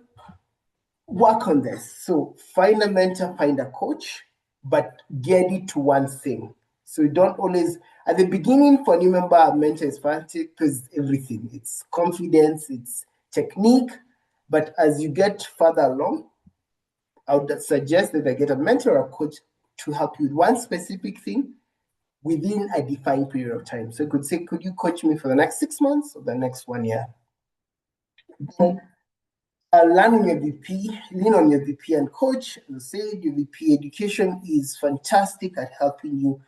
work on this. So find a mentor, find a coach, but get it to one thing. So you don't always at the beginning for a new member, a mentor is fantastic because everything. It's confidence, it's technique. But as you get further along, I would suggest that I get a mentor or a coach to help you with one specific thing within a defined period of time. So you could say, could you coach me for the next 6 months or the next 1 year? Then learn on your VP, lean on your VP and coach. As I said, your VP education is fantastic at helping you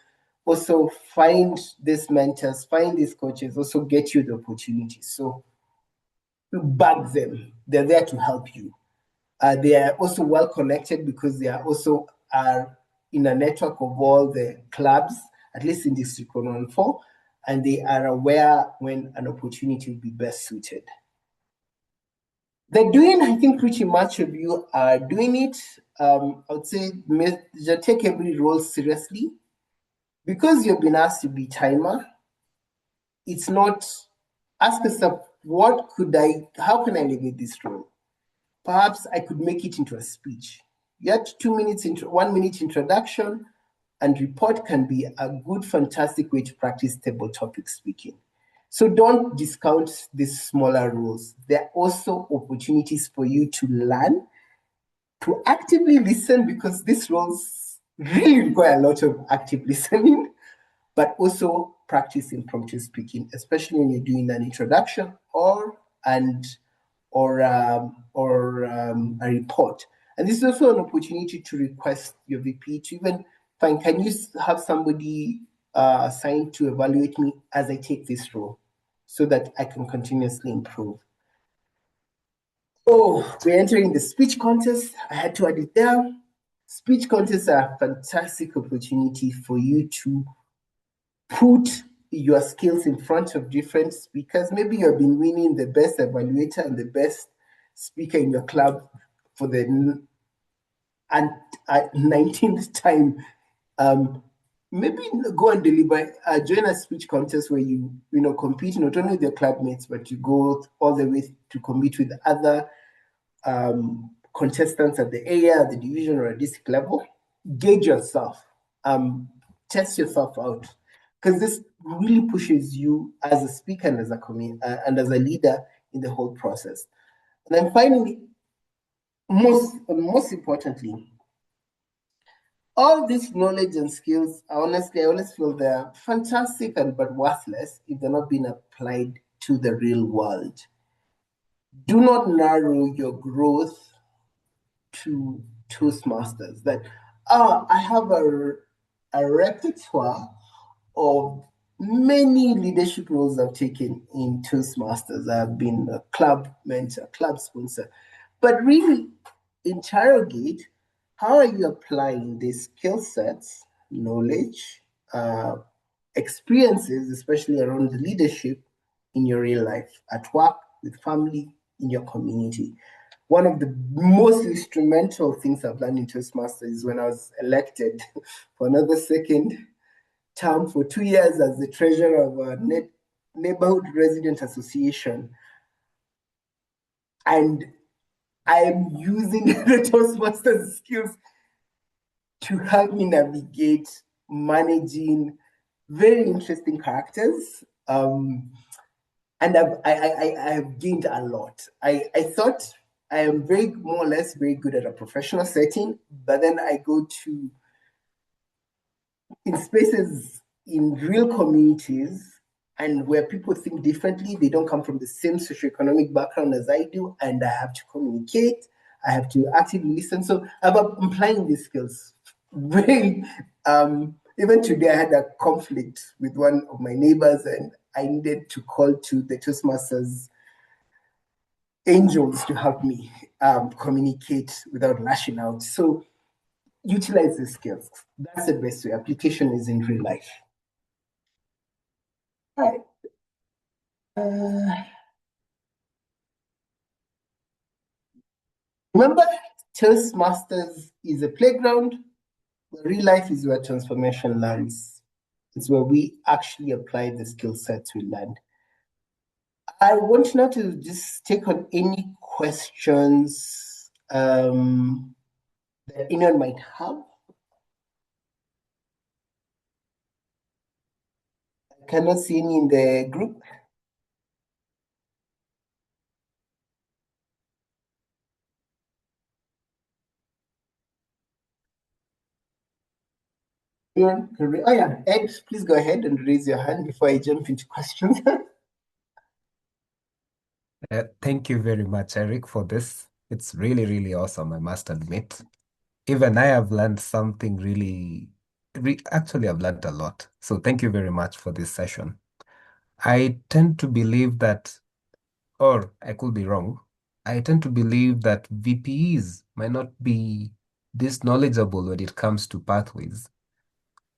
also find these mentors, find these coaches, also get you the opportunities. So bug them. They're there to help you. They are also well connected because they are also in a network of all the clubs, at least in District 114, and they are aware when an opportunity will be best suited. They're doing, I think pretty much of you are doing it. I would say take every role seriously. Because you've been asked to be timer, it's not, ask yourself, how can I elevate this role? Perhaps I could make it into a speech. Yet 2 minutes, 1 minute introduction and report can be a good, fantastic way to practice table topic speaking. So don't discount these smaller roles. There are also opportunities for you to learn, to actively listen, because these roles really require a lot of active listening, but also practice impromptu speaking, especially when you're doing an introduction or a report. And this is also an opportunity to request your VP to even find, can you have somebody assigned to evaluate me as I take this role so that I can continuously improve. Oh, we're entering the speech contest. I had to add it there. Speech contests are a fantastic opportunity for you to put your skills in front of different speakers. Maybe you've been winning the best evaluator and the best speaker in your club for the 19th time. Maybe go and deliver, join a speech contest where you compete not only with your club mates, but you go all the way to compete with other contestants at the area, the division, or a district level. Gauge yourself, test yourself out, because this really pushes you as a speaker and as and as a leader in the whole process. And then finally, most importantly, all this knowledge and skills, I always feel they're fantastic but worthless if they're not being applied to the real world. Do not narrow your growth to Toastmasters. That I have a repertoire of many leadership roles I've taken in Toastmasters. I've been a club mentor, club sponsor. But really interrogate, how are you applying these skill sets, knowledge, experiences, especially around the leadership in your real life, at work, with family, in your community? One of the most instrumental things I've learned in Toastmasters is when I was elected for another second term for 2 years as the treasurer of a neighborhood resident association. And I'm using the Toastmasters skills to help me navigate managing very interesting characters. And I've gained a lot. I thought I am more or less very good at a professional setting, but then I go to in spaces in real communities and where people think differently. They don't come from the same socioeconomic background as I do, and I have to communicate. I have to actively listen. So I'm applying these skills. Very, even today I had a conflict with one of my neighbors, and I needed to call to the Toastmasters angels to help me communicate without lashing out. So utilize the skills. That's the best way. Application is in real life. All right. Remember, Toastmasters is a playground. Real life is where transformation lands. It's where we actually apply the skill sets we learned. I want now to just take on any questions that anyone might have. I cannot see any in the group. Oh yeah, Ed, please go ahead and raise your hand before I jump into questions. Thank you very much, Eric, for this. It's really, really awesome, I must admit. Even I have learned something actually, I've learned a lot. So thank you very much for this session. I tend to believe that, or I could be wrong, I tend to believe that VPEs might not be this knowledgeable when it comes to pathways.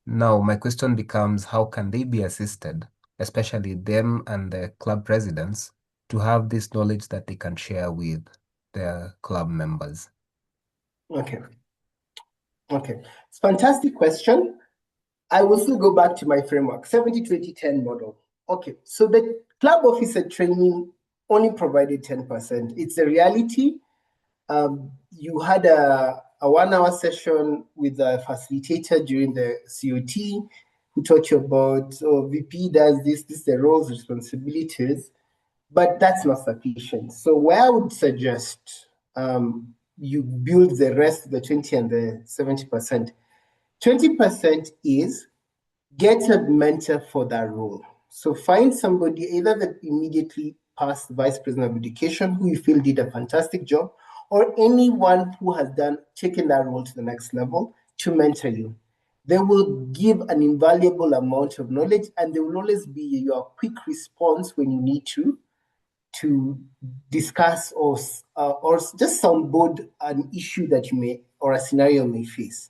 Now, my question becomes, how can they be assisted, especially them and the club presidents, to have this knowledge that they can share with their club members? Okay. It's a fantastic question. I will still go back to my framework, 70-20-10 model. Okay, so the club officer training only provided 10%. It's a reality. You had a 1 hour session with a facilitator during the COT who taught you about, VP does this, the roles, responsibilities, but that's not sufficient. So where I would suggest you build the rest of the 20 and the 70%. 20% is get a mentor for that role. So find somebody, either the immediately past vice president of education who you feel did a fantastic job, or anyone who has taken that role to the next level to mentor you. They will give an invaluable amount of knowledge, and they will always be your quick response when you need to discuss or just soundboard an issue that you may, or a scenario you may face.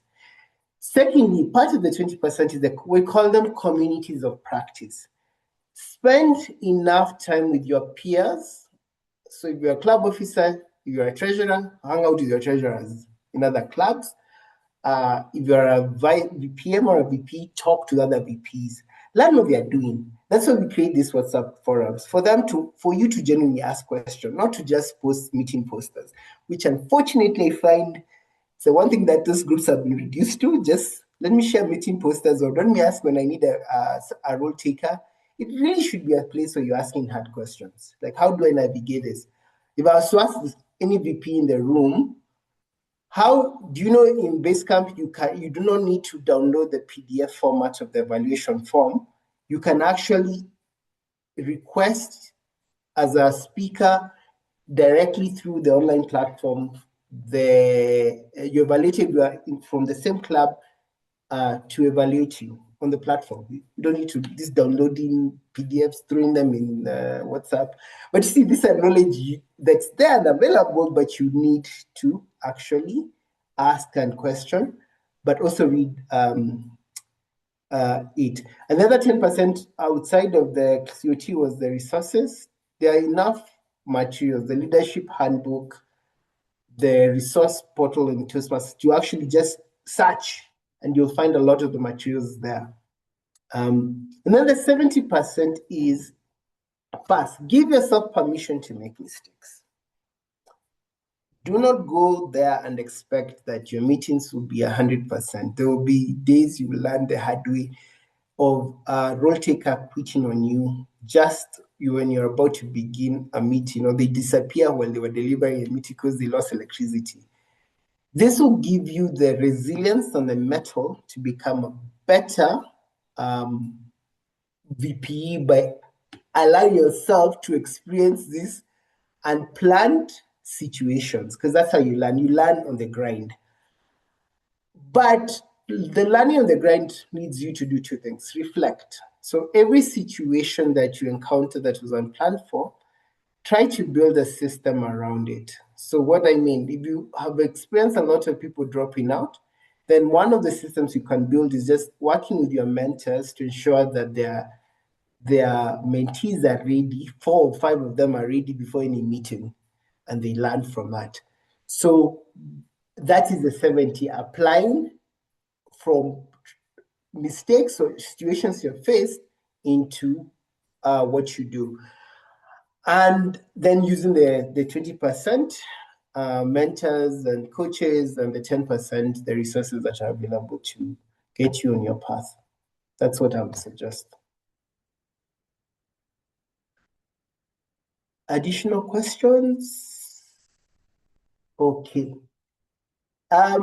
Secondly, part of the 20% is we call them communities of practice. Spend enough time with your peers. So if you're a club officer, if you're a treasurer, hang out with your treasurers in other clubs. If you're a VPM or a VP, talk to other VPs. Learn what they are doing. That's why we create these WhatsApp forums for you to genuinely ask questions, not to just post meeting posters, which unfortunately I find so one thing that those groups have been reduced to, just let me share meeting posters or let me ask when I need a role taker. It really should be a place where you're asking hard questions. Like, how do I navigate this? If I was to ask any VP in the room, how do you know in Basecamp you do not need to download the PDF format of the evaluation form. You can actually request as a speaker directly through the online platform. You evaluated from the same club to evaluate you on the platform. You don't need to this downloading PDFs, throwing them in WhatsApp. But you see, this is knowledge that's there and available, but you need to actually ask and question, but also read it. Another 10% outside of the COT was the resources. There are enough materials, the leadership handbook, the resource portal in Toastmasters to actually just search and you'll find a lot of the materials there. And then the 70% is first, give yourself permission to make mistakes. Do not go there and expect that your meetings will be 100%. There will be days you will learn the hard way of a role taker quitting on you when you're about to begin a meeting, or they disappear while they were delivering a meeting because they lost electricity. This will give you the resilience and the mettle to become a better VPE by allowing yourself to experience these unplanned situations, because that's how you learn. You learn on the grind. But the learning on the grind needs you to do two things. Reflect. So every situation that you encounter that was unplanned for, try to build a system around it. So what I mean, if you have experienced a lot of people dropping out, then one of the systems you can build is just working with your mentors to ensure that their mentees are ready, 4 or 5 of them are ready before any meeting, and they learn from that. So that is the 70, applying from mistakes or situations you're faced into what you do. And then using the 20%, mentors and coaches, and the 10%, the resources that are available to get you on your path. That's what I would suggest. Additional questions? Okay. I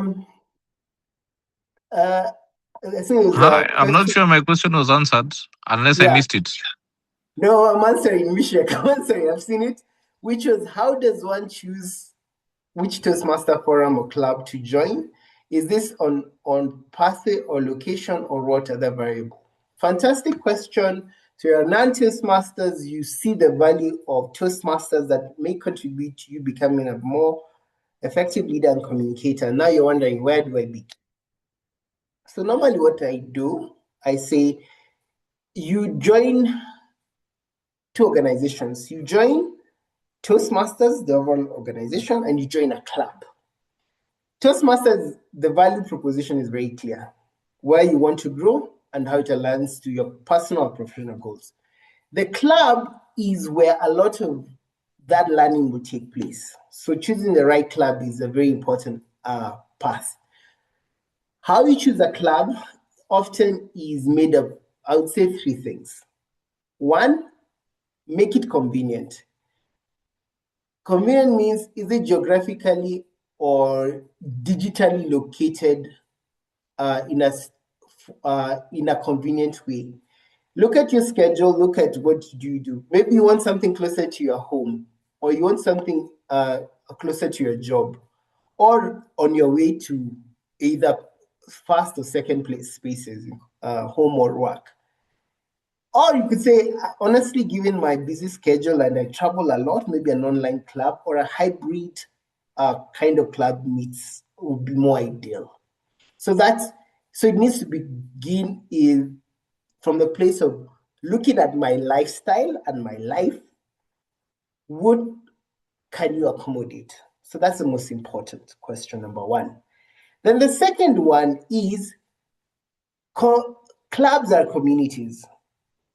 think it was Hi, a I'm not question. sure my question was answered unless I Yeah. missed it. No, I'm answering, Mishek. I'm answering. I've seen it. Which was, how does one choose which Toastmaster forum or club to join? Is this on pathway or location or what other variable? Fantastic question. So you're non-Toastmasters, you see the value of Toastmasters that may contribute to you becoming a more effective leader and communicator. Now you're wondering, where do I begin? So normally what I do, I say, you join two organizations. You join Toastmasters, the overall organization, and you join a club. Toastmasters, the value proposition is very clear, where you want to grow and how it aligns to your personal or professional goals. The club is where a lot of that learning will take place. So choosing the right club is a very important path. How you choose a club often is made of, I would say, three things. One, make it convenient. Convenient means, is it geographically or digitally located in a convenient way? Look at your schedule, look at what you do. Maybe you want something closer to your home, or you want something closer to your job, or on your way to either first or second place spaces, home or work. Or you could say, honestly, given my busy schedule and I travel a lot, maybe an online club or a hybrid kind of club meets would be more ideal. So it needs to begin from the place of looking at my lifestyle and my life. What can you accommodate? So that's the most important question, number one. Then the second one is, clubs are communities.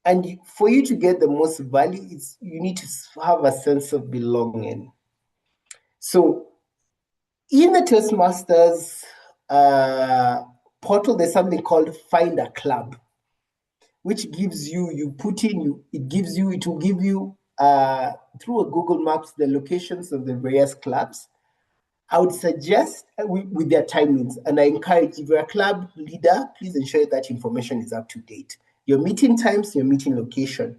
And for you to get the most value, you need to have a sense of belonging. So in the Toastmasters portal, there's something called Find a Club, which gives you, it will give you through a Google Maps the locations of the various clubs. I would suggest with their timings, and I encourage, if you're a club leader, please ensure that information is up to date. Your meeting times, your meeting location.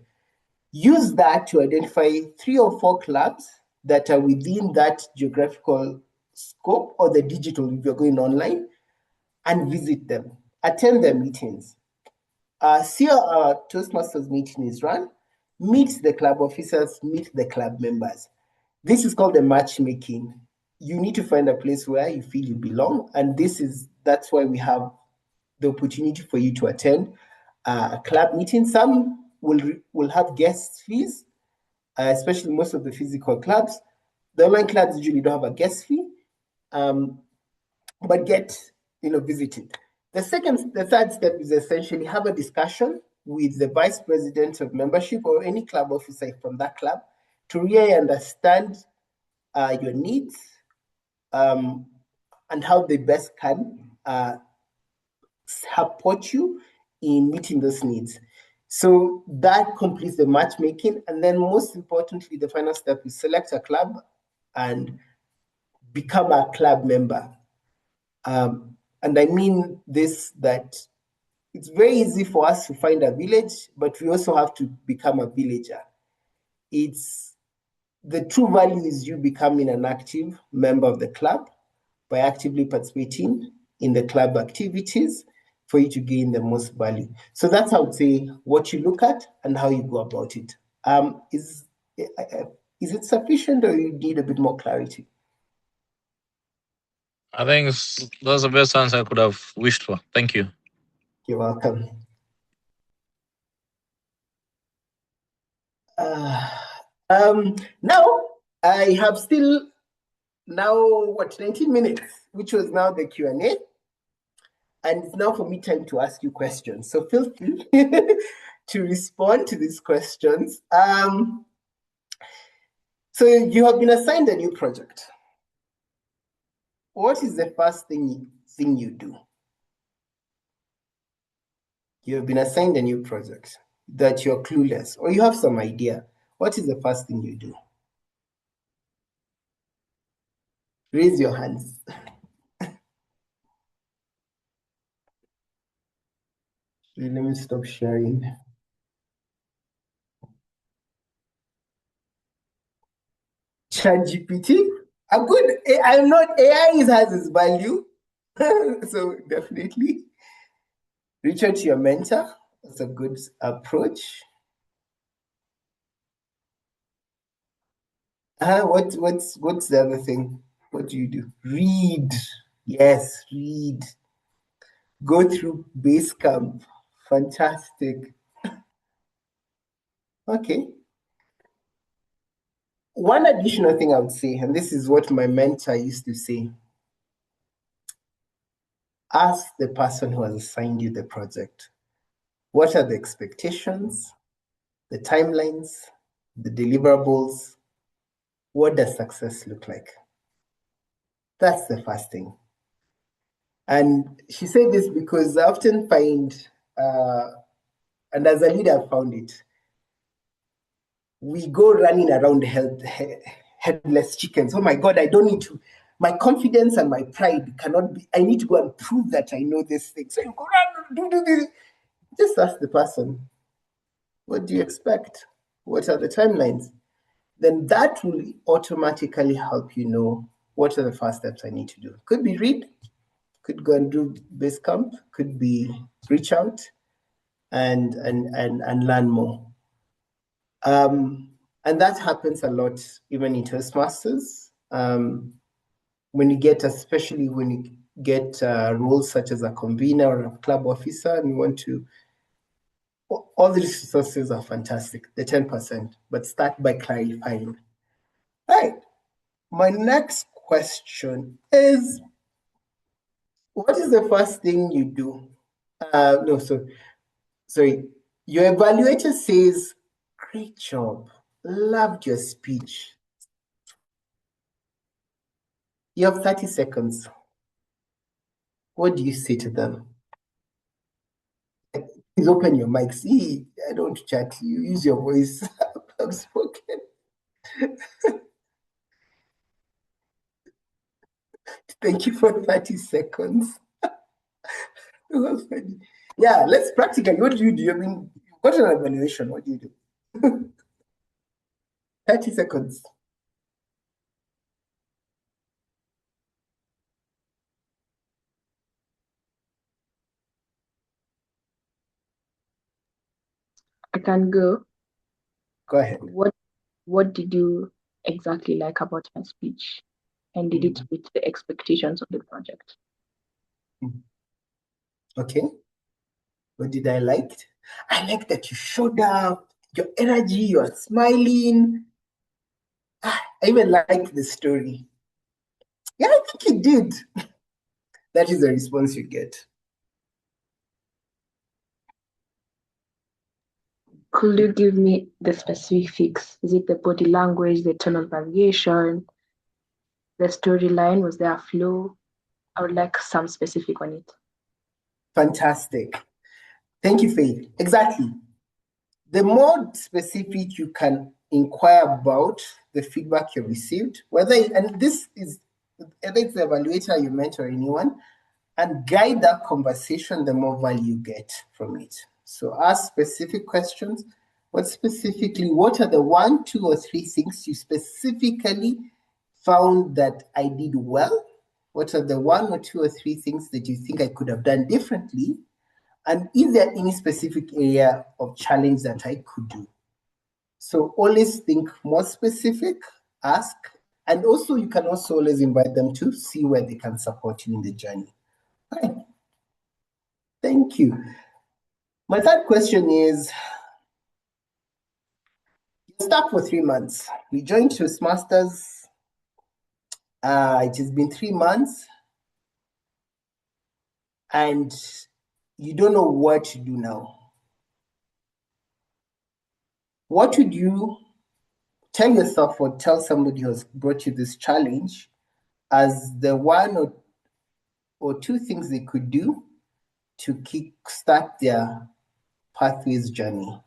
Use that to identify 3 or 4 clubs that are within that geographical scope, or the digital if you're going online, and visit them. Attend their meetings. See how our Toastmasters meeting is run. Meet the club officers, meet the club members. This is called the matchmaking. You need to find a place where you feel you belong, and that's why we have the opportunity for you to attend a club meeting. Some will have guest fees, especially most of the physical clubs. The online clubs usually don't have a guest fee, but get visited. The third step is essentially have a discussion with the vice president of membership or any club officer from that club to really understand your needs and how they best can support you in meeting those needs. So that completes the matchmaking. And then most importantly, the final step is select a club and become a club member. And I mean this, that it's very easy for us to find a village, but we also have to become a villager. The true value is you becoming an active member of the club by actively participating in the club activities for you to gain the most value. So that's, I would say, what you look at and how you go about it. Is it sufficient, or you need a bit more clarity? I think that's the best answer I could have wished for. Thank you. You're welcome. Now, I have still 19 minutes, which was now the Q&A. And it's now for me time to ask you questions. So feel free to respond to these questions. So you have been assigned a new project. What is the first thing you do? You have been assigned a new project that you're clueless, or you have some idea. What is the first thing you do? Raise your hands. Let me stop sharing. ChatGPT. I'm good. I'm not. AI has its value, so definitely reach out to your mentor. That's a good approach. What's the other thing? What do you do? Read. Yes, read. Go through Basecamp. Fantastic. Okay. One additional thing I would say, and this is what my mentor used to say, ask the person who has assigned you the project, what are the expectations, the timelines, the deliverables? What does success look like? That's the first thing. And she said this because I often find, and as a leader, I found it, we go running around headless chickens. Oh my God, I don't need to. My confidence and my pride cannot be. I need to go and prove that I know this thing. So you go run, do this. Just ask the person, what do you expect? What are the timelines? Then that will automatically help you know what are the first steps I need to do. Could be read, could go and do Basecamp, could be reach out and learn more. And that happens a lot even in Toastmasters. When you get, especially when you get roles such as a convener or a club officer, and you want to, all these resources are fantastic, the 10%, but start by clarifying. All right, my next question is, what is the first thing you do? Sorry. Your evaluator says, great job, loved your speech. You have 30 seconds. What do you say to them? Please open your mic. See, I don't chat. You use your voice. I've spoken. Thank you for 30 seconds. Yeah, let's practically. What do you do? I mean, you've got an evaluation. What do you do? 30 seconds. I can go. Go ahead. What did you exactly like about my speech? And did it meet the expectations of the project? Okay. What did I like? I like that you showed up, your energy, you're smiling. I even like the story. Yeah, I think you did. That is the response you get. Could you give me the specifics? Is it the body language, the tone of variation, the storyline? Was there a flow? I would like some specific on it. Fantastic. Thank you, Faith. Exactly. The more specific you can inquire about the feedback you received, and this is, whether it's the evaluator, you mentor, anyone, and guide that conversation, the more value you get from it. So ask specific questions. What are the 1, 2, or 3 things you specifically found that I did well? What are the 1 or 2 or 3 things that you think I could have done differently? And is there any specific area of challenge that I could do? So always think more specific, ask, and also you can also always invite them to see where they can support you in the journey. Right. Thank you. My third question is, you're stuck for 3 months. We joined Toastmasters. It has been 3 months. and you don't know what to do now, what would you tell yourself or tell somebody who has brought you this challenge as the one or two things they could do to kickstart their Pathways journey?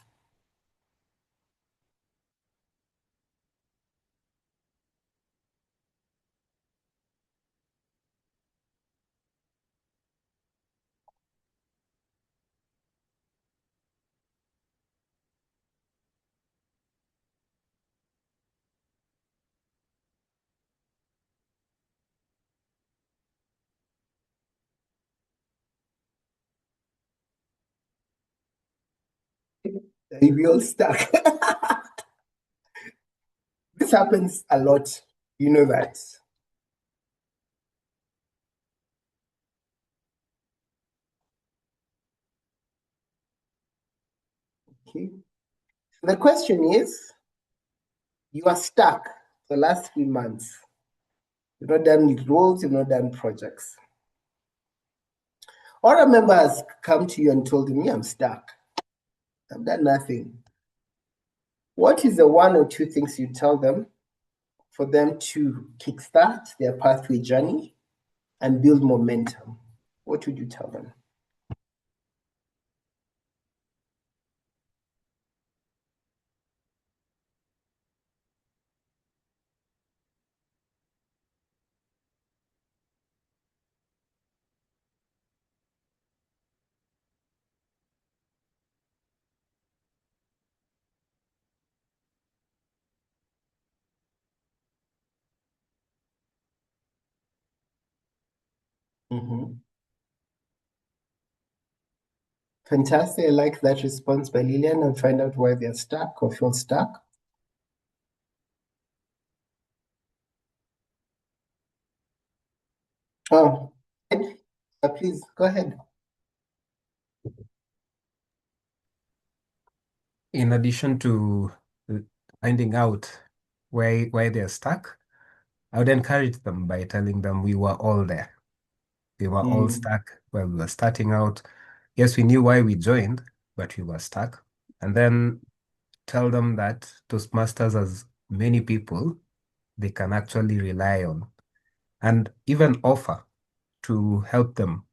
We all stuck. This happens a lot. You know that. Okay. So the question is, you are stuck the last 3 months. You've not done roles, you've not done projects. Or a member has come to you and told me, I'm stuck. I've done nothing. What is the one or two things you tell them for them to kickstart their pathway journey and build momentum? What would you tell them? Fantastic. I like that response by Lillian, and find out why they're stuck or feel stuck. Oh, please go ahead. In addition to finding out why they're stuck, I would encourage them by telling them we were all there. We were all stuck when we were starting out. Yes, we knew why we joined, but we were stuck. And then tell them that Toastmasters has many people they can actually rely on, and even offer to help them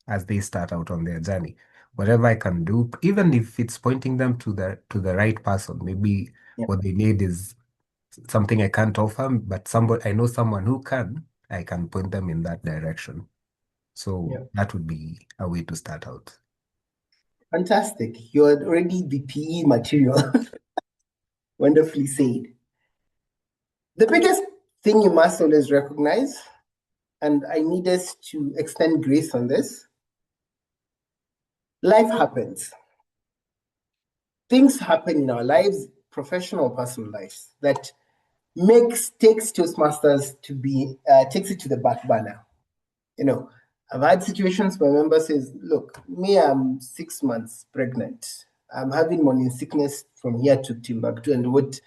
as they start out on their journey. Whatever I can do, even if it's pointing them to the right person, maybe what they need is something I can't offer, but somebody I know someone who can, I can point them in that direction. So that would be a way to start out. Fantastic. You're already the PE material. Wonderfully said. The biggest thing you must always recognize, and I need us to extend grace on this, life happens. Things happen in our lives, professional, personal lives, that takes Toastmasters to be, takes it to the back burner. You know, I've had situations where a member says, look, me, I'm 6 months pregnant. I'm having morning sickness from here to Timbuktu, and what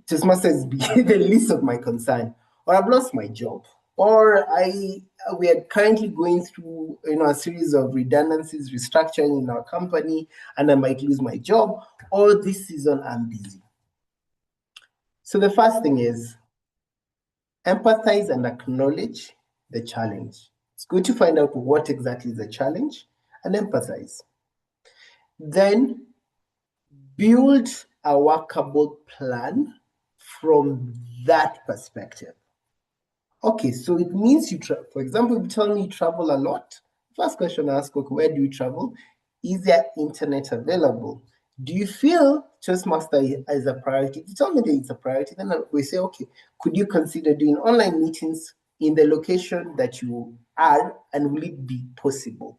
Toastmasters be the least of my concern. Or I've lost my job. Or we are currently going through a series of redundancies, restructuring in our company, and I might lose my job. Or this season I'm busy. So the first thing is empathize and acknowledge the challenge. It's good to find out what exactly is the challenge and empathize. Then build a workable plan from that perspective. Okay, so it means you travel. For example, if you tell me you travel a lot, first question I ask, okay, where do you travel? Is there internet available? Do you feel Toastmaster is a priority? If you tell me that it's a priority, then we say, okay, could you consider doing online meetings in the location that you are, and will it be possible?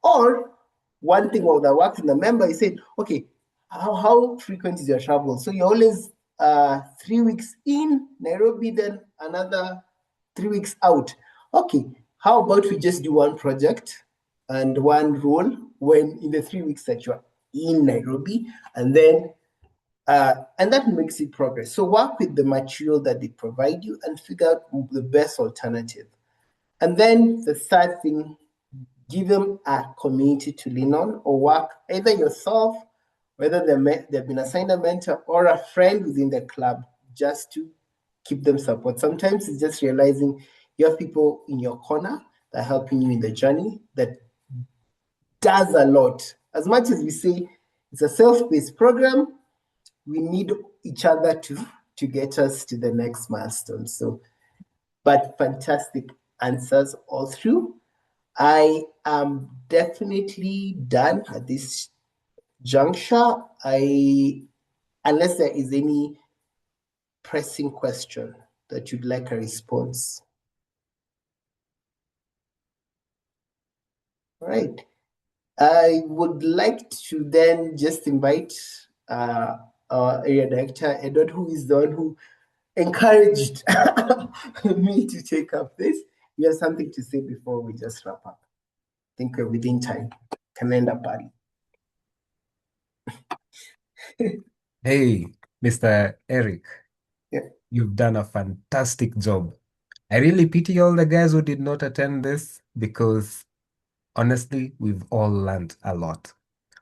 Or one thing that worked in the member, he said, okay, how frequent is your travel? So you're always 3 weeks in Nairobi, then another 3 weeks out. Okay, how about we just do one project and one role when in the 3 weeks that you're in Nairobi, and then and that makes it progress. So work with the material that they provide you and figure out the best alternative. And then the third thing, give them a community to lean on or work either yourself, whether they've been assigned a mentor or a friend within the club, just to keep them support. Sometimes it's just realizing you have people in your corner that are helping you in the journey that does a lot. As much as we say it's a self-paced program, we need each other to get us to the next milestone. So, but fantastic answers all through. I am definitely done at this juncture. Unless there is any pressing question that you'd like a response. All right. I would like to then just invite our area director, Edward, who is the one who encouraged me to take up this. You have something to say before we just wrap up? I think we're within time. Can end up early. Hey, Mr. Eric, Yeah. you've done a fantastic job. I really pity all the guys who did not attend this because honestly, we've all learned a lot.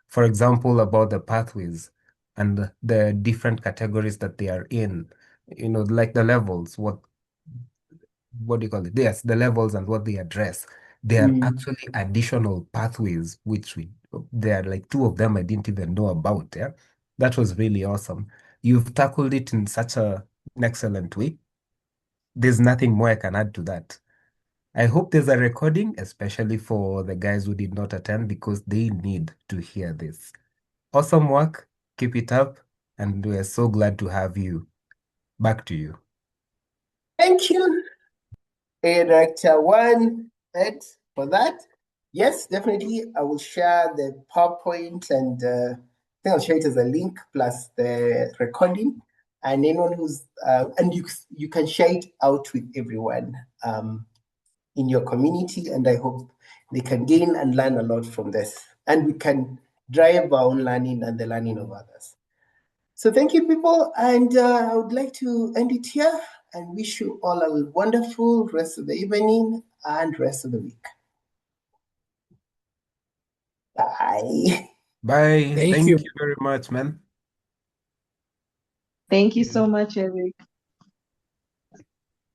For example, about the pathways and the different categories that they are in, like the levels, what do you call it? Yes, the levels and what they address. They are actually additional pathways, there are like two of them I didn't even know about. Yeah, that was really awesome. You've tackled it in such an excellent way. There's nothing more I can add to that. I hope there's a recording, especially for the guys who did not attend, because they need to hear this. Awesome work. Keep it up. And we're so glad to have you. Back to you. Thank you, Director One, Ed, for that. Yes, definitely. I will share the PowerPoint and I think I'll share it as a link plus the recording. And anyone who's and you can share it out with everyone in your community. And I hope they can gain and learn a lot from this. And we can drive our own learning and the learning of others. So thank you, people. And I would like to end it here and wish you all a wonderful rest of the evening and rest of the week. Bye. Bye. Thank Thank you. you very much, man. Thank you so much, Eric.